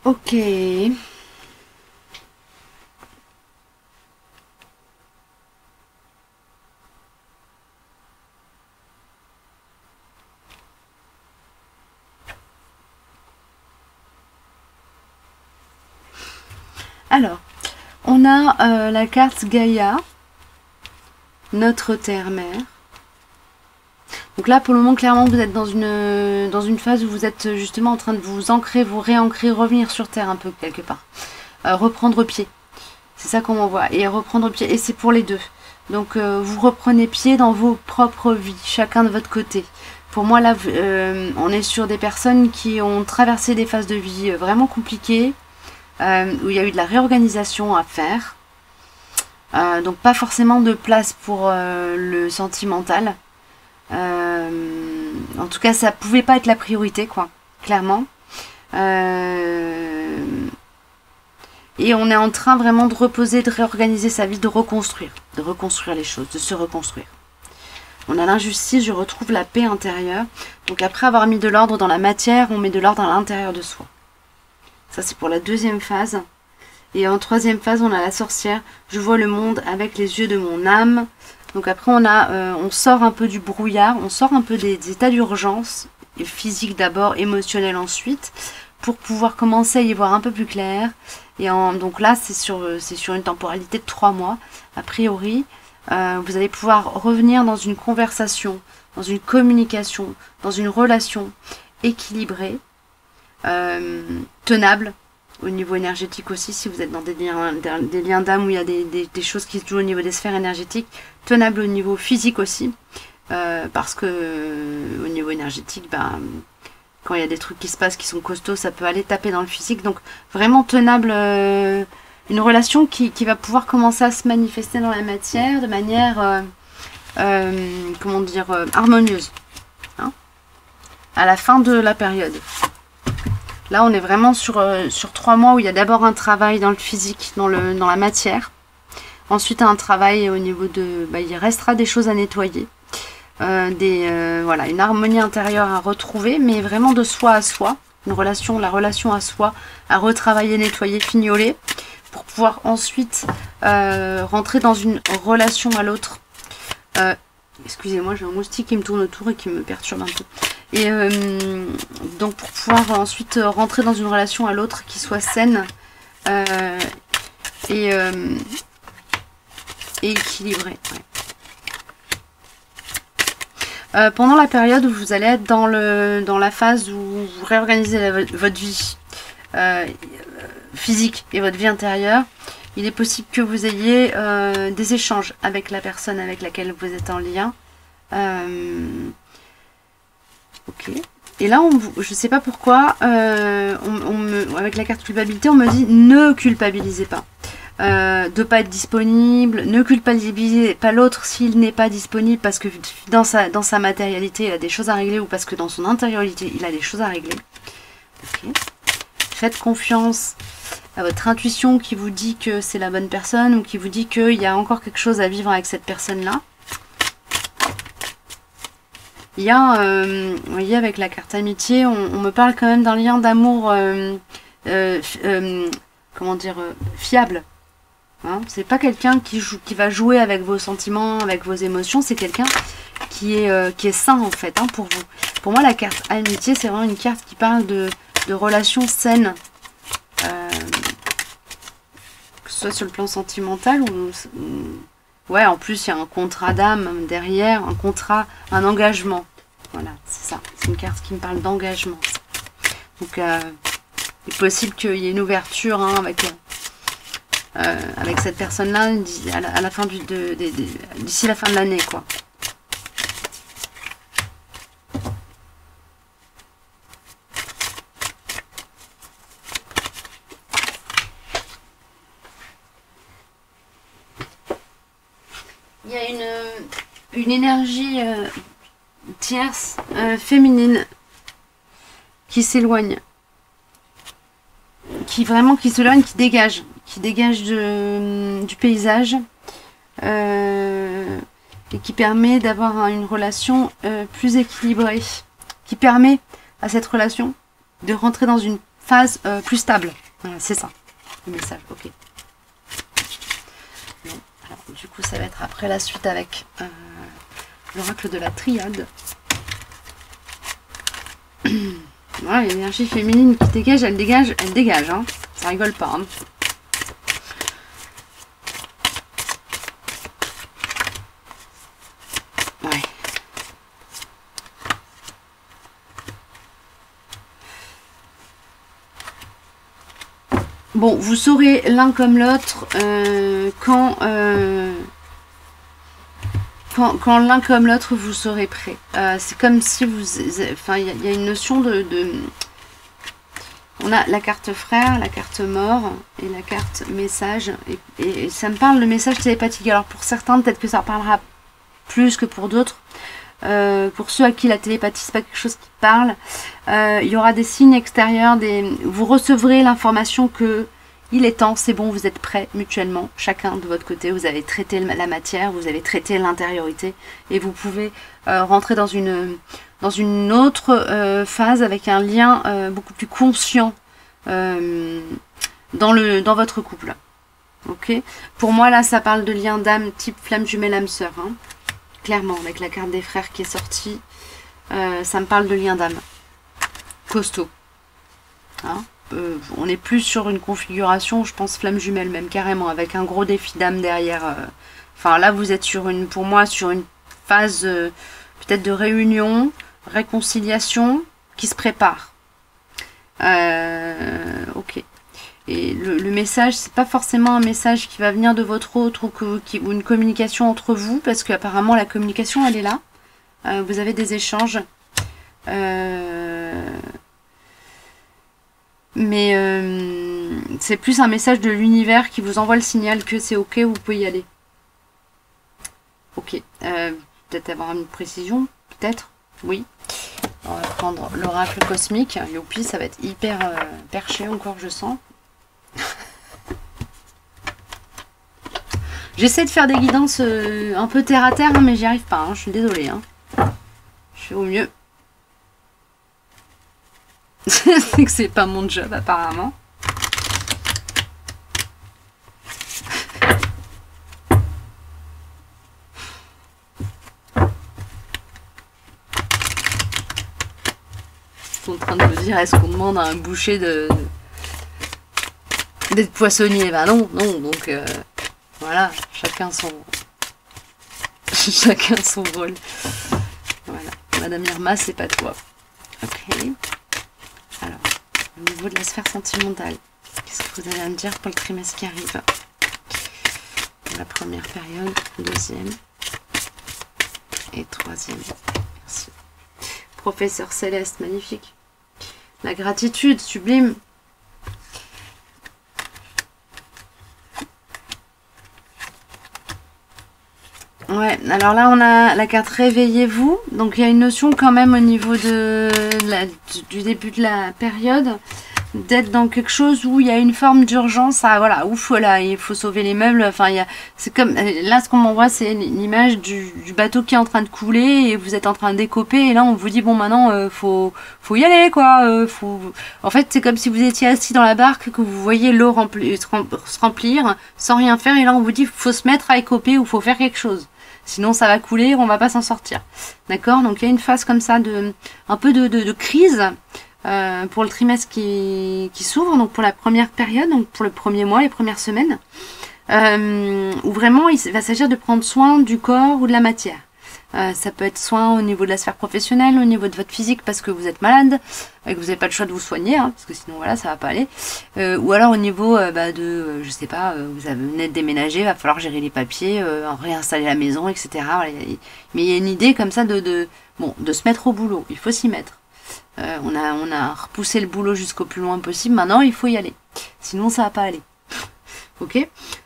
Ok. Alors, on a la carte Gaïa, notre terre-mère. Donc là, pour le moment, clairement, vous êtes dans une phase où vous êtes justement en train de vous ancrer, vous réancrer, revenir sur Terre un peu, quelque part. Reprendre pied. C'est ça qu'on m'envoie. Et reprendre pied, et c'est pour les deux. Donc, vous reprenez pied dans vos propres vies, chacun de votre côté. Pour moi, là, on est sur des personnes qui ont traversé des phases de vie vraiment compliquées, où il y a eu de la réorganisation à faire. Donc, pas forcément de place pour le sentimental. En tout cas, ça pouvait pas être la priorité, quoi, clairement. Et on est en train vraiment de reposer, de réorganiser sa vie, de reconstruire les choses, de se reconstruire. On a l'injustice, je retrouve la paix intérieure. Donc après avoir mis de l'ordre dans la matière, on met de l'ordre à l'intérieur de soi. Ça, c'est pour la deuxième phase. Et en troisième phase, on a la sorcière. Je vois le monde avec les yeux de mon âme. Donc après, on sort un peu du brouillard, on sort un peu des états d'urgence, physique d'abord, émotionnel ensuite, pour pouvoir commencer à y voir un peu plus clair. Et donc là, c'est sur une temporalité de 3 mois, a priori. Vous allez pouvoir revenir dans une conversation, dans une communication, dans une relation équilibrée, tenable, au niveau énergétique aussi, si vous êtes dans des liens d'âme où il y a des choses qui se jouent au niveau des sphères énergétiques, tenable au niveau physique aussi, parce que au niveau énergétique, quand il y a des trucs qui se passent qui sont costauds, ça peut aller taper dans le physique, donc vraiment tenable, une relation qui va pouvoir commencer à se manifester dans la matière de manière, comment dire, harmonieuse, hein, à la fin de la période. Là, on est vraiment sur 3 mois où il y a d'abord un travail dans le physique, dans la matière. Ensuite, un travail au niveau de... il restera des choses à nettoyer. Voilà, une harmonie intérieure à retrouver, mais vraiment de soi à soi. La relation à soi, à retravailler, nettoyer, fignoler, pour pouvoir ensuite rentrer dans une relation à l'autre. Excusez-moi, j'ai un moustique qui me tourne autour et qui me perturbe un peu. Et donc pour pouvoir ensuite rentrer dans une relation à l'autre qui soit saine et équilibrée. Ouais. Pendant la période où vous allez être dans la phase où vous réorganisez votre vie physique et votre vie intérieure, il est possible que vous ayez des échanges avec la personne avec laquelle vous êtes en lien. Ok. Et là, je sais pas pourquoi, avec la carte culpabilité, on me dit ne culpabilisez pas. De pas être disponible, ne culpabilisez pas l'autre s'il n'est pas disponible parce que dans sa matérialité, il a des choses à régler ou parce que dans son intériorité, il a des choses à régler. Ok. Faites confiance à votre intuition qui vous dit que c'est la bonne personne ou qui vous dit qu'il y a encore quelque chose à vivre avec cette personne-là. Il y a, vous voyez, avec la carte amitié, on me parle quand même d'un lien d'amour, comment dire, fiable. Hein, c'est pas quelqu'un qui va jouer avec vos sentiments, avec vos émotions, c'est quelqu'un qui est sain en fait, hein, pour vous. Pour moi, la carte amitié, c'est vraiment une carte qui parle de relations saines. Que ce soit sur le plan sentimental ou... Ouais, en plus, il y a un contrat d'âme derrière, un engagement. Voilà, c'est ça. C'est une carte qui me parle d'engagement. Donc, il est possible qu'il y ait une ouverture hein, avec cette personne-là à la fin d'ici la fin de l'année, quoi. Il y a une énergie tierce, féminine, qui s'éloigne. Qui s'éloigne, qui dégage du paysage. Et qui permet d'avoir une relation plus équilibrée. Qui permet à cette relation de rentrer dans une phase plus stable. Voilà, c'est ça, le message, ok. Alors, du coup, ça va être après la suite avec l'oracle de la triade. Voilà, l'énergie féminine qui dégage, elle dégage, hein. Ça rigole pas. Hein. Bon, vous saurez l'un comme l'autre quand l'un comme l'autre vous serez prêt. C'est comme si vous... Enfin, il y a une notion de... On a la carte frère, la carte mort et la carte message. Et ça me parle de message télépathique. Alors pour certains, peut-être que ça parlera plus que pour d'autres. Pour ceux à qui la télépathie, c'est pas quelque chose qui parle. Il y aura des signes extérieurs. Vous recevrez l'information que il est temps, c'est bon, vous êtes prêts mutuellement. Chacun de votre côté, vous avez traité la matière, vous avez traité l'intériorité. Et vous pouvez rentrer dans une autre phase avec un lien beaucoup plus conscient dans votre couple. Ok. Pour moi, là, ça parle de lien d'âme type flamme jumelle âme sœur. Hein. Clairement, avec la carte des frères qui est sortie, ça me parle de lien d'âme. Costaud. Hein. On est plus sur une configuration, je pense, flamme jumelle même, carrément, avec un gros défi d'âme derrière. Enfin, là, vous êtes pour moi, sur une phase peut-être de réunion, réconciliation, qui se prépare. Ok. Et le message, c'est pas forcément un message qui va venir de votre autre ou une communication entre vous, parce qu'apparemment la communication elle est là. Vous avez des échanges. Mais c'est plus un message de l'univers qui vous envoie le signal que c'est ok, vous pouvez y aller. Ok. Peut-être avoir une précision, peut-être. Oui. On va prendre l'oracle cosmique. Youpi, ça va être hyper perché encore, je sens. J'essaie de faire des guidances un peu terre à terre, hein, mais j'y arrive pas. Hein, je suis désolée. Hein. Je fais au mieux. C'est que c'est pas mon job, apparemment. Ils sont en train de me dire, est-ce qu'on demande à un boucher d'être poissonnier? Bah non, non, donc voilà, chacun son chacun son rôle. Voilà, Madame Irma, c'est pas toi. Ok. Alors, au niveau de la sphère sentimentale, qu'est-ce que vous allez à me dire pour le trimestre qui arrive? La première période, deuxième et troisième. Merci. Professeur Céleste, magnifique. La gratitude, sublime. Ouais, alors là on a la carte réveillez-vous. Donc il y a une notion quand même au niveau du début de la période d'être dans quelque chose où il y a une forme d'urgence, voilà, où il faut sauver les meubles. Enfin, c'est comme là ce qu'on m'envoie, c'est l'image du bateau qui est en train de couler et vous êtes en train de décoper et là on vous dit bon maintenant faut y aller quoi. En fait c'est comme si vous étiez assis dans la barque, que vous voyez l'eau se remplir sans rien faire et là on vous dit faut se mettre à écoper ou faut faire quelque chose. Sinon ça va couler, on va pas s'en sortir. D'accord? Donc il y a une phase comme ça un peu de crise. Pour le trimestre qui s'ouvre, donc pour la première période, donc pour le premier mois, les premières semaines, où vraiment il va s'agir de prendre soin du corps ou de la matière. Ça peut être soin au niveau de la sphère professionnelle, au niveau de votre physique parce que vous êtes malade et que vous n'avez pas le choix de vous soigner, hein, parce que sinon voilà ça va pas aller. Ou alors au niveau je sais pas, vous venez de déménager, va falloir gérer les papiers, réinstaller la maison, etc. Voilà, mais il y a une idée comme ça de se mettre au boulot, il faut s'y mettre. On a repoussé le boulot jusqu'au plus loin possible. Maintenant, il faut y aller. Sinon, ça va pas aller. Ok.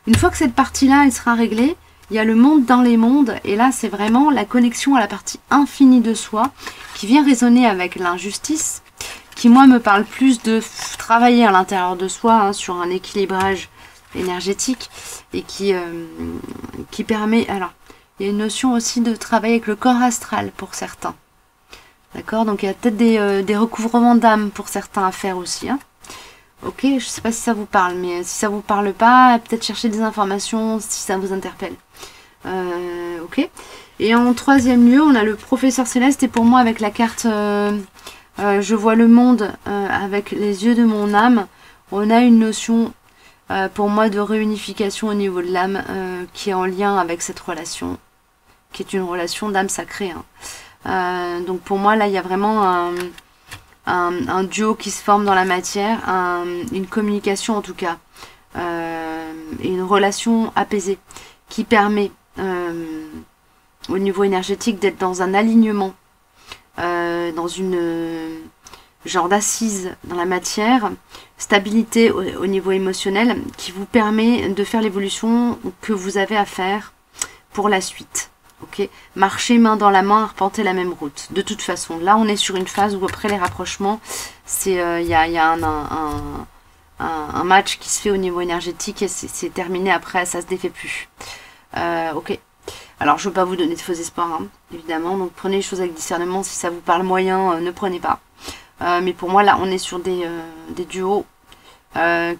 Une fois que cette partie-là, elle sera réglée, il y a le monde dans les mondes. Et là, c'est vraiment la connexion à la partie infinie de soi qui vient résonner avec l'injustice, qui, moi, me parle plus de travailler à l'intérieur de soi, hein, sur un équilibrage énergétique et qui permet... Alors, il y a une notion aussi de travailler avec le corps astral pour certains. D'accord, donc il y a peut-être des recouvrements d'âme pour certains à faire aussi. Hein. Ok, je sais pas si ça vous parle, mais si ça vous parle pas, peut-être chercher des informations si ça vous interpelle. Ok. Et en troisième lieu, on a le professeur Céleste et pour moi avec la carte je vois le monde avec les yeux de mon âme, on a une notion pour moi de réunification au niveau de l'âme qui est en lien avec cette relation, qui est une relation d'âme sacrée. Hein. Donc pour moi là il y a vraiment un duo qui se forme dans la matière, une communication en tout cas, et une relation apaisée qui permet au niveau énergétique d'être dans un alignement, dans une genre d'assise dans la matière, stabilité au niveau émotionnel qui vous permet de faire l'évolution que vous avez à faire pour la suite. Ok, marcher main dans la main, arpenter la même route. De toute façon, là on est sur une phase où après les rapprochements, c'est il y a un match qui se fait au niveau énergétique et c'est terminé après, ça se défait plus. Ok. Alors je ne veux pas vous donner de faux espoirs, hein, évidemment, donc prenez les choses avec discernement. Si ça vous parle moyen, ne prenez pas. Mais pour moi là on est sur des duos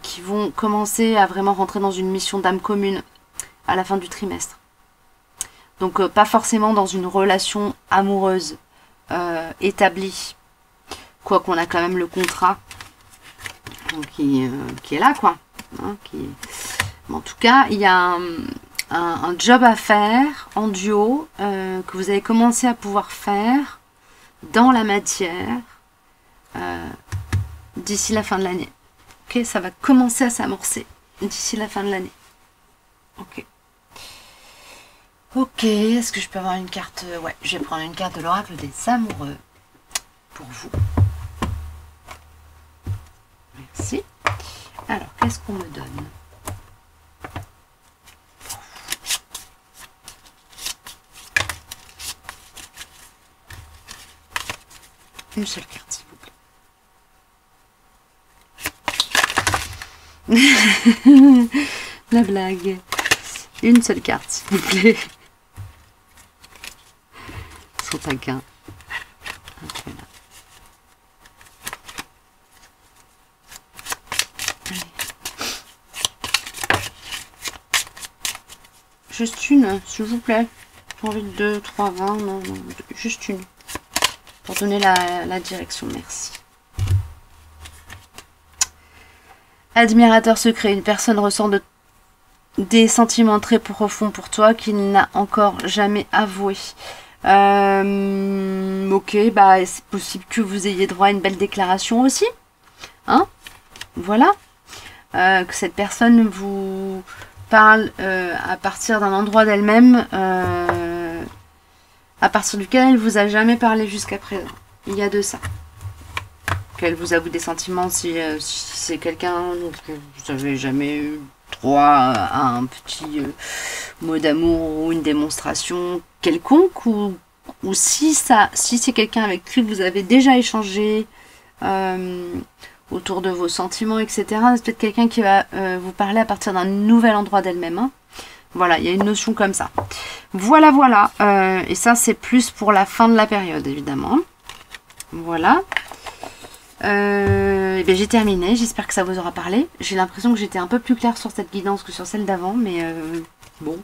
qui vont commencer à vraiment rentrer dans une mission d'âme commune à la fin du trimestre. Donc pas forcément dans une relation amoureuse établie, quoi qu'on a quand même le contrat qui est là quoi. Hein, Mais en tout cas il y a un job à faire en duo que vous allez commencer à pouvoir faire dans la matière d'ici la fin de l'année. Ok, ça va commencer à s'amorcer d'ici la fin de l'année. Ok. Ok, est-ce que je peux avoir une carte? Ouais, je vais prendre une carte de l'oracle des amoureux pour vous. Merci. Alors, qu'est-ce qu'on me donne? Une seule carte, s'il vous plaît. La blague. Une seule carte, s'il vous plaît. Son taquin. Okay, juste une, s'il vous plaît. J'ai envie de 2, 3, 20, non, juste une. Pour donner la direction, merci. Admirateur secret, une personne ressent des sentiments très profonds pour toi qu'il n'a encore jamais avoué. Ok, bah c'est possible que vous ayez droit à une belle déclaration aussi. Hein? Voilà. Que cette personne vous parle à partir d'un endroit d'elle-même à partir duquel elle vous a jamais parlé jusqu'à présent. Il y a de ça. Qu'elle vous avoue des sentiments si c'est quelqu'un que vous n'avez jamais eu droit à un petit mot d'amour ou une démonstration quelconque, ou si c'est quelqu'un avec qui vous avez déjà échangé autour de vos sentiments, etc. C'est peut-être quelqu'un qui va vous parler à partir d'un nouvel endroit d'elle-même. Hein. Voilà, il y a une notion comme ça. Voilà, voilà. Et ça, c'est plus pour la fin de la période, évidemment. Voilà. Et bien, j'ai terminé. J'espère que ça vous aura parlé. J'ai l'impression que j'étais un peu plus claire sur cette guidance que sur celle d'avant. Mais bon.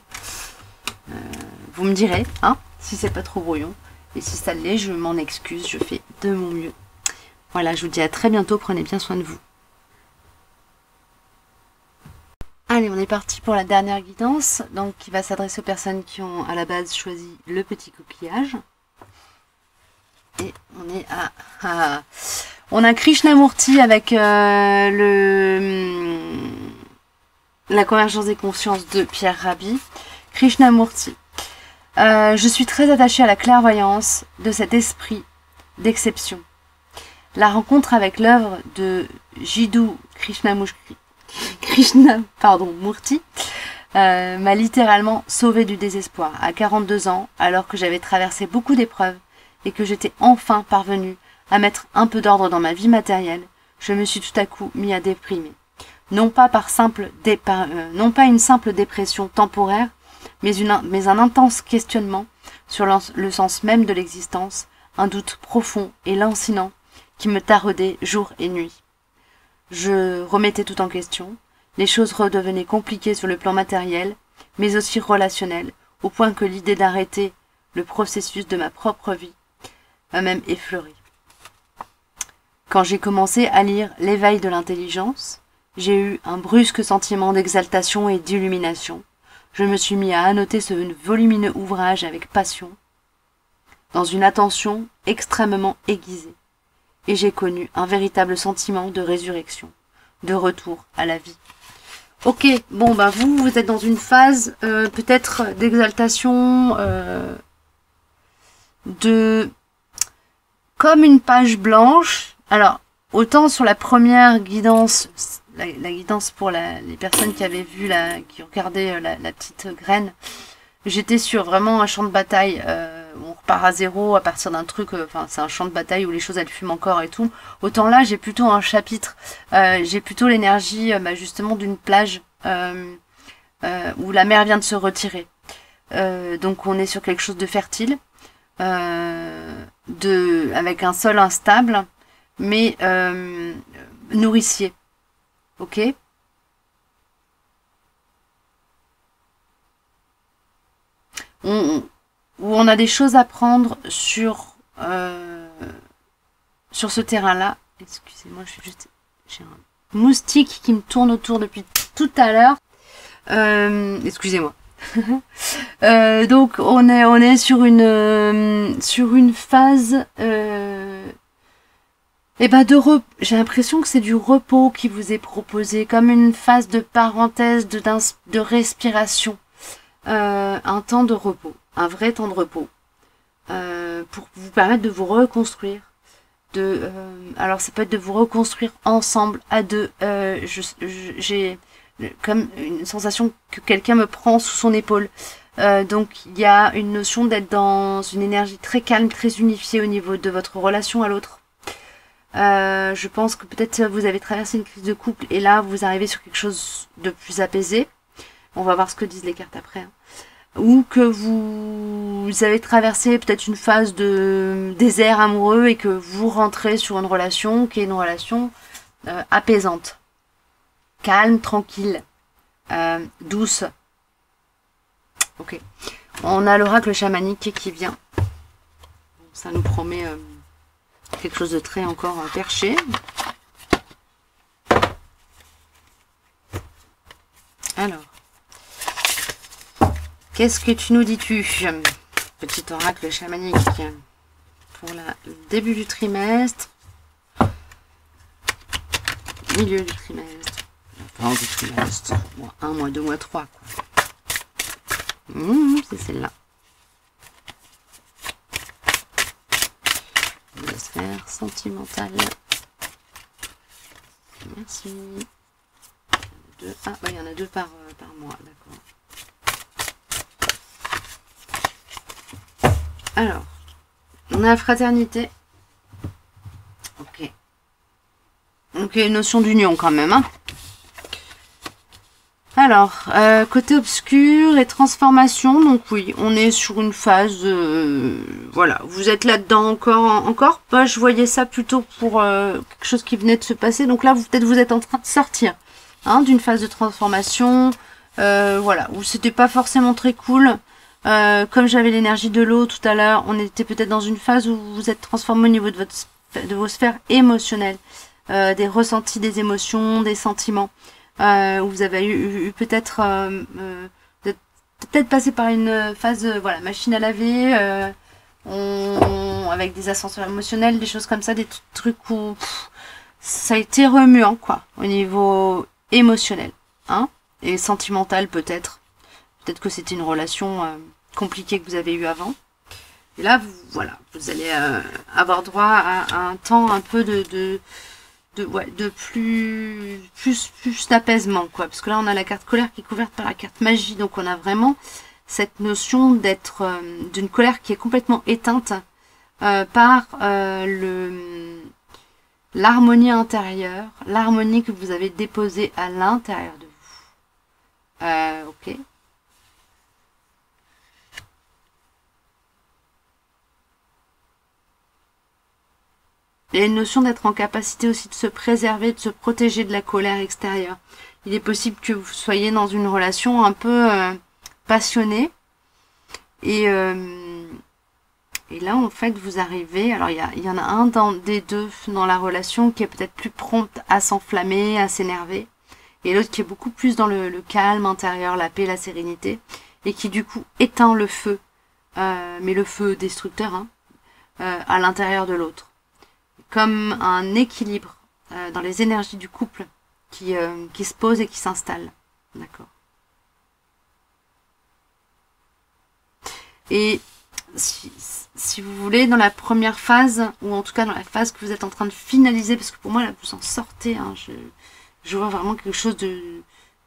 Vous me direz, hein, si c'est pas trop brouillon. Et si ça l'est, je m'en excuse. Je fais de mon mieux. Voilà, je vous dis à très bientôt. Prenez bien soin de vous. Allez, on est parti pour la dernière guidance, donc qui va s'adresser aux personnes qui ont à la base choisi le petit coquillage. Et on est on a Krishnamurti avec la convergence des consciences de Pierre Rabhi. Krishnamurti. Je suis très attachée à la clairvoyance de cet esprit d'exception. La rencontre avec l'œuvre de Jiddu Krishnamurti m'a littéralement sauvée du désespoir à 42 ans, alors que j'avais traversé beaucoup d'épreuves et que j'étais enfin parvenue à mettre un peu d'ordre dans ma vie matérielle. Je me suis tout à coup mis à déprimer. Non pas une simple dépression temporaire, mais un intense questionnement sur le sens même de l'existence, un doute profond et lancinant qui me taraudait jour et nuit. Je remettais tout en question, les choses redevenaient compliquées sur le plan matériel, mais aussi relationnel, au point que l'idée d'arrêter le processus de ma propre vie m'a même effleuré. Quand j'ai commencé à lire L'éveil de l'intelligence, j'ai eu un brusque sentiment d'exaltation et d'illumination. Je me suis mis à annoter ce volumineux ouvrage avec passion, dans une attention extrêmement aiguisée. et j'ai connu un véritable sentiment de résurrection, de retour à la vie. Ok, bon bah vous êtes dans une phase peut-être d'exaltation, de comme une page blanche. Alors autant sur la première guidance, la guidance pour les personnes qui avaient vu qui regardaient la petite graine, j'étais sur vraiment un champ de bataille. On repart à zéro à partir d'un truc, enfin c'est un champ de bataille où les choses elles fument encore et tout. Autant là j'ai plutôt un chapitre, j'ai plutôt l'énergie justement d'une plage où la mer vient de se retirer. Donc on est sur quelque chose de fertile, avec un sol instable, mais nourricier. Ok ? Où on a des choses à prendre sur ce terrain-là. Excusez-moi, j'ai un moustique qui me tourne autour depuis tout à l'heure. Excusez-moi. Donc on est sur une phase j'ai l'impression que c'est du repos qui vous est proposé, comme une phase de parenthèse, de respiration. Un temps de repos, un vrai temps de repos, pour vous permettre de vous reconstruire. Alors ça peut être de vous reconstruire ensemble, à deux. J'ai comme une sensation que quelqu'un me prend sous son épaule. Donc il y a une notion d'être dans une énergie très calme, très unifiée au niveau de votre relation à l'autre. Je pense que peut-être vous avez traversé une crise de couple et là vous arrivez sur quelque chose de plus apaisé. On va voir ce que disent les cartes après. Hein. Ou que vous avez traversé peut-être une phase de désert amoureux et que vous rentrez sur une relation qui est une relation apaisante, calme, tranquille, douce. Ok. On a l'oracle chamanique qui vient. Ça nous promet quelque chose de très encore perché. Alors. Qu'est-ce que tu nous dis-tu, petit oracle chamanique, pour le début du trimestre, milieu du trimestre, fin du trimestre, un mois, 2 mois, 3, quoi. C'est celle-là. La sphère sentimentale. Merci. Il y en a 2 par mois, d'accord. Alors, on a la fraternité. Ok. Donc, il y a une notion d'union quand même. Hein. Alors, côté obscur et transformation. Donc oui, on est sur une phase... voilà, vous êtes là-dedans encore pas. Je voyais ça plutôt pour quelque chose qui venait de se passer. Donc là, peut-être vous êtes en train de sortir d'une phase de transformation. Voilà, où c'était pas forcément très cool. Comme j'avais l'énergie de l'eau tout à l'heure, on était peut-être dans une phase où vous êtes transformé au niveau de vos sphères émotionnelles, des ressentis, des émotions, des sentiments, où vous avez eu peut-être passé par une phase machine à laver, avec des ascenseurs émotionnels, des choses comme ça, des trucs où ça a été remuant quoi, au niveau émotionnel, et sentimental peut-être. Peut-être que c'était une relation compliquée que vous avez eue avant. Et là, vous allez avoir droit à un temps un peu de plus d'apaisement, quoi. Parce que là, on a la carte colère qui est couverte par la carte magie. Donc, on a vraiment cette notion d'être d'une colère qui est complètement éteinte par l'harmonie intérieure, l'harmonie que vous avez déposée à l'intérieur de vous. Ok. Il y a une notion d'être en capacité aussi de se préserver, de se protéger de la colère extérieure. Il est possible que vous soyez dans une relation un peu passionnée. Et là, en fait, vous arrivez... Alors, il y en a un des deux dans la relation qui est peut-être plus prompt à s'enflammer, à s'énerver. Et l'autre qui est beaucoup plus dans le calme intérieur, la paix, la sérénité. Et qui, du coup, éteint le feu. Mais le feu destructeur, à l'intérieur de l'autre. comme un équilibre dans les énergies du couple qui se pose et qui s'installe. D'accord. Et si vous voulez, dans la première phase, ou en tout cas dans la phase que vous êtes en train de finaliser, parce que pour moi, là, vous en sortez, hein, je vois vraiment quelque chose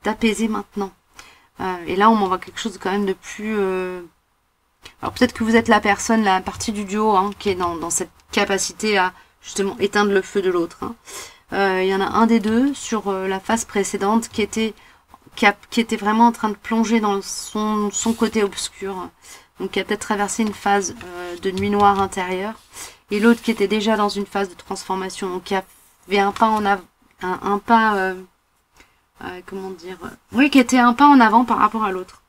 d'apaisé maintenant. Et là, on m'envoie quelque chose quand même de plus... Alors peut-être que vous êtes la personne, la partie du duo, hein, qui est dans cette capacité à justement éteindre le feu de l'autre. Hein. Y en a un des deux sur la phase précédente qui était vraiment en train de plonger dans son côté obscur. Donc qui a peut-être traversé une phase de nuit noire intérieure. Et l'autre qui était déjà dans une phase de transformation. Donc qui avait un pas en avant, un pas... comment dire, oui, qui était un pas en avant par rapport à l'autre,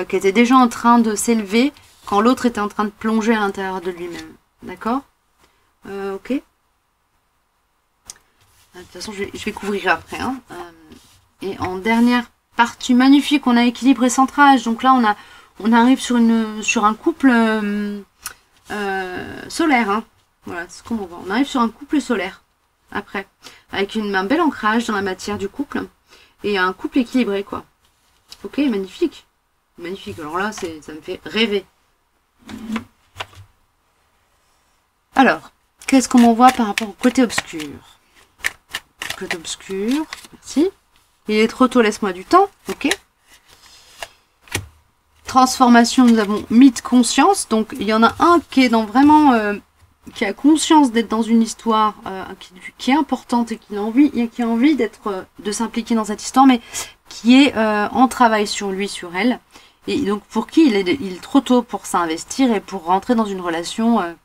qui était déjà en train de s'élever quand l'autre était en train de plonger à l'intérieur de lui-même. D'accord. Ok. De toute façon, je vais couvrir après. Hein. Et en dernière partie magnifique, on a équilibre et centrage. Donc là, on arrive sur un couple solaire. Hein. Voilà, c'est ce qu'on voit. On arrive sur un couple solaire. Après, avec un bel ancrage dans la matière du couple et un couple équilibré, quoi. Ok, magnifique. Magnifique. Alors là, ça me fait rêver. Alors, qu'est-ce qu'on m'envoie par rapport au côté obscur? Côté obscur, merci. Il est trop tôt, laisse-moi du temps. Ok. Transformation, nous avons mythe conscience. Donc, il y en a un qui est dans vraiment... qui a conscience d'être dans une histoire qui est importante et qui a envie de s'impliquer dans cette histoire, mais qui est en travail sur lui, sur elle. Et donc, pour qui il est trop tôt pour s'investir et pour rentrer dans une relation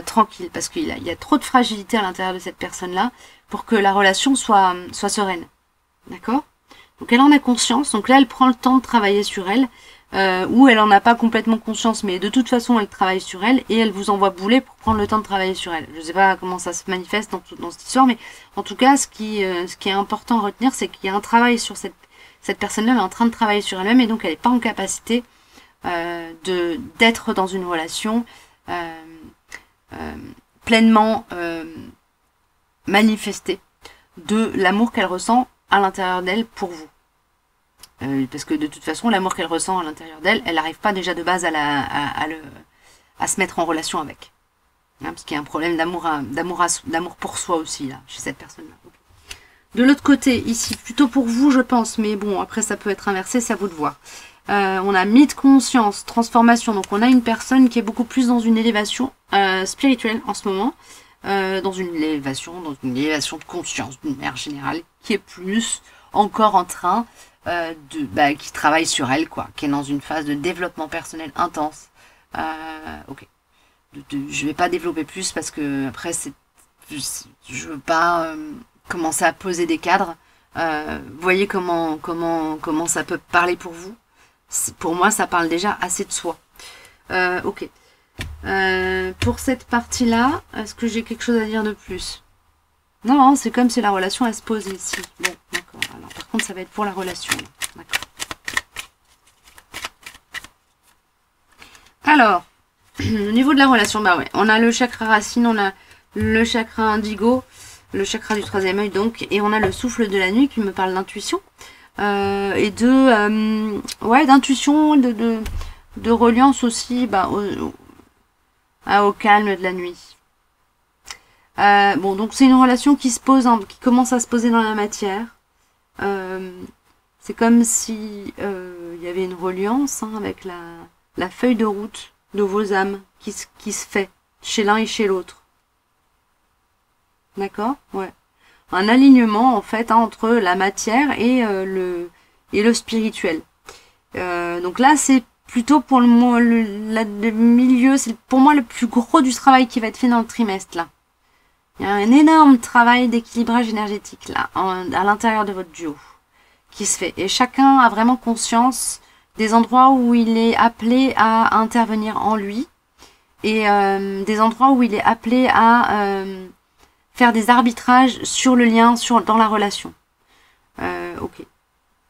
tranquille. Parce qu'il y a trop de fragilité à l'intérieur de cette personne-là pour que la relation soit sereine. D'accord? Donc, elle en a conscience. Donc là, elle prend le temps de travailler sur elle. Ou elle en a pas complètement conscience, mais de toute façon elle travaille sur elle et elle vous envoie bouler pour prendre le temps de travailler sur elle. Je sais pas comment ça se manifeste dans cette histoire, mais en tout cas ce qui est important à retenir, c'est qu'il y a un travail sur cette personne-là, elle est en train de travailler sur elle-même et donc elle n'est pas en capacité d'être dans une relation pleinement manifestée de l'amour qu'elle ressent à l'intérieur d'elle pour vous. Parce que de toute façon, l'amour qu'elle ressent à l'intérieur d'elle, elle n'arrive pas déjà de base à se mettre en relation avec. Hein, parce qu'il y a un problème d'amour pour soi aussi, là, chez cette personne-là. Okay. De l'autre côté, ici, plutôt pour vous, je pense, mais bon, après ça peut être inversé, c'est à vous de voir. On a mythe, conscience, transformation, donc on a une personne qui est beaucoup plus dans une élévation spirituelle en ce moment, dans une élévation de conscience d'une manière générale, qui est plus encore en train... qui travaille sur elle, quoi, qui est dans une phase de développement personnel intense. Ok. Je vais pas développer plus parce que après je veux pas commencer à poser des cadres. Vous voyez comment ça peut parler pour vous. Pour moi, ça parle déjà assez de soi. Ok. Pour cette partie-là, est-ce que j'ai quelque chose à dire de plus? Non, c'est comme si la relation elle se posait ici. Bon, d'accord. Alors par contre, ça va être pour la relation. D'accord. Alors, au niveau de la relation, bah ouais, on a le chakra racine, on a le chakra indigo, le chakra du troisième œil donc, et on a le souffle de la nuit qui me parle d'intuition et d'intuition, de reliance aussi, bah, au calme de la nuit. Bon, donc c'est une relation qui commence à se poser dans la matière. C'est comme si y avait une reliance avec la feuille de route de vos âmes qui se fait chez l'un et chez l'autre. D'accord? Ouais. Un alignement en fait entre la matière et le spirituel. Donc là c'est plutôt pour le milieu, c'est pour moi le plus gros du travail qui va être fait dans le trimestre là. Il y a un énorme travail d'équilibrage énergétique là, à l'intérieur de votre duo, qui se fait. Et chacun a vraiment conscience des endroits où il est appelé à intervenir en lui, et des endroits où il est appelé à faire des arbitrages sur le lien, dans la relation. Ok.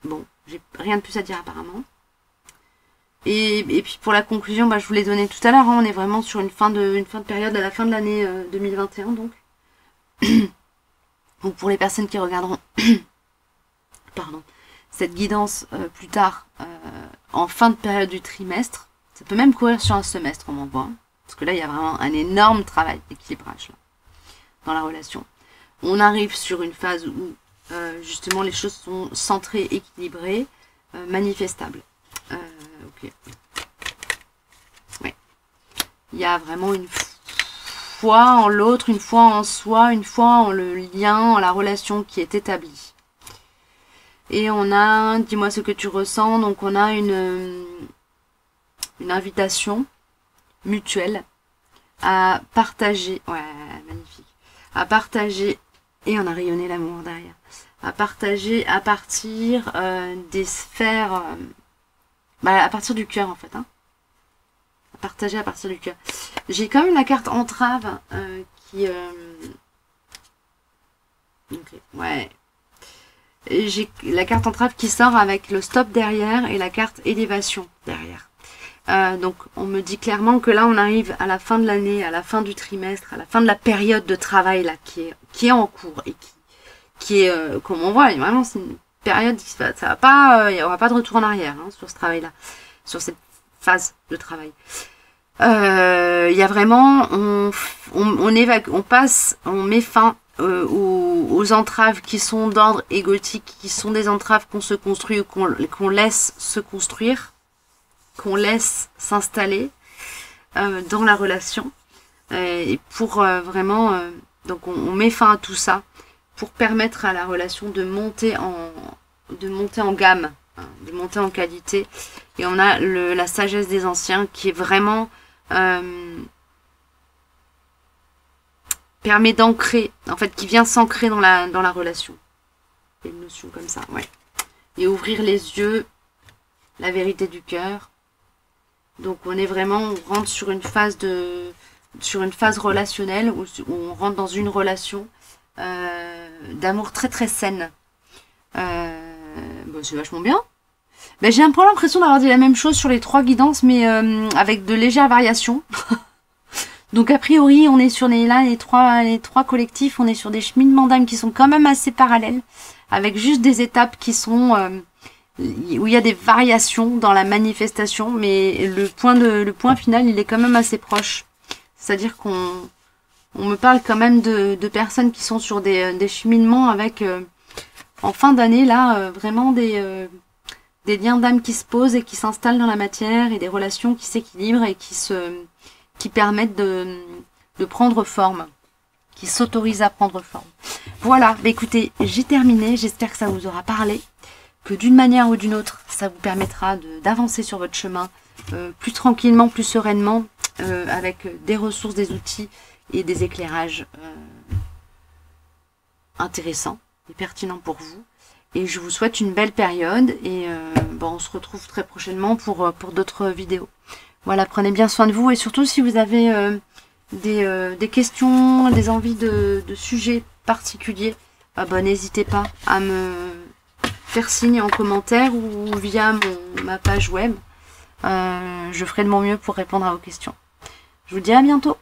Bon, j'ai rien de plus à dire apparemment. Et puis pour la conclusion, bah, je vous l'ai donné tout à l'heure, hein, on est vraiment sur une fin de période à la fin de l'année 2021 donc. Donc pour les personnes qui regarderont pardon, cette guidance plus tard en fin de période du trimestre, ça peut même courir sur un semestre, on m'envoie, hein, parce que là il y a vraiment un énorme travail d'équilibrage là, dans la relation. On arrive sur une phase où justement les choses sont centrées, équilibrées, manifestables. Ok. Ouais. Il y a vraiment une foi en l'autre, une foi en soi, une foi en le lien, en la relation qui est établie. Et on a, dis-moi ce que tu ressens, donc on a une invitation mutuelle à partager, ouais, magnifique, à partager, et on a rayonné l'amour derrière, à partager à partir des sphères, à partir du cœur en fait, hein. À partager à partir du cœur. J'ai quand même la carte entrave qui... ok, ouais. J'ai la carte entrave qui sort avec le stop derrière et la carte élévation derrière. Donc on me dit clairement que là on arrive à la fin de l'année, à la fin du trimestre, à la fin de la période de travail là qui est en cours et qui est comme on voit, vraiment c'est une période qui ça va pas, il n'y aura pas de retour en arrière hein, sur ce travail là, sur cette phase de travail. Il y a vraiment on évacue, on met fin aux entraves qui sont d'ordre égotique, qui sont des entraves qu'on se construit ou qu'on laisse se construire, qu'on laisse s'installer dans la relation. Et pour vraiment, donc on met fin à tout ça pour permettre à la relation de monter en gamme, hein, de monter en qualité. Et on a la sagesse des anciens qui est vraiment permet d'ancrer, en fait, qui vient s'ancrer dans la relation. Il y a une notion comme ça, ouais. Et ouvrir les yeux, la vérité du cœur. Donc on est vraiment, on rentre sur une phase relationnelle où on rentre dans une relation d'amour très très saine. C'est vachement bien. J'ai un peu l'impression d'avoir dit la même chose sur les 3 guidances, mais avec de légères variations. Donc a priori, on est sur les trois collectifs, on est sur des cheminements d'âme qui sont quand même assez parallèles, avec juste des étapes qui sont où il y a des variations dans la manifestation, mais le point final, il est quand même assez proche. C'est-à-dire qu'on me parle quand même de personnes qui sont sur des cheminements avec en fin d'année là vraiment des liens d'âme qui se posent et qui s'installent dans la matière et des relations qui s'équilibrent et qui permettent de prendre forme, qui s'autorisent à prendre forme. Voilà, écoutez, j'ai terminé, j'espère que ça vous aura parlé, que d'une manière ou d'une autre, ça vous permettra d'avancer sur votre chemin plus tranquillement, plus sereinement, avec des ressources, des outils et des éclairages intéressants et pertinents pour vous. Et je vous souhaite une belle période et on se retrouve très prochainement pour d'autres vidéos. Voilà, prenez bien soin de vous et surtout si vous avez des questions, des envies de sujets particuliers, n'hésitez pas à me faire signe en commentaire ou via ma page web. Je ferai de mon mieux pour répondre à vos questions. Je vous dis à bientôt.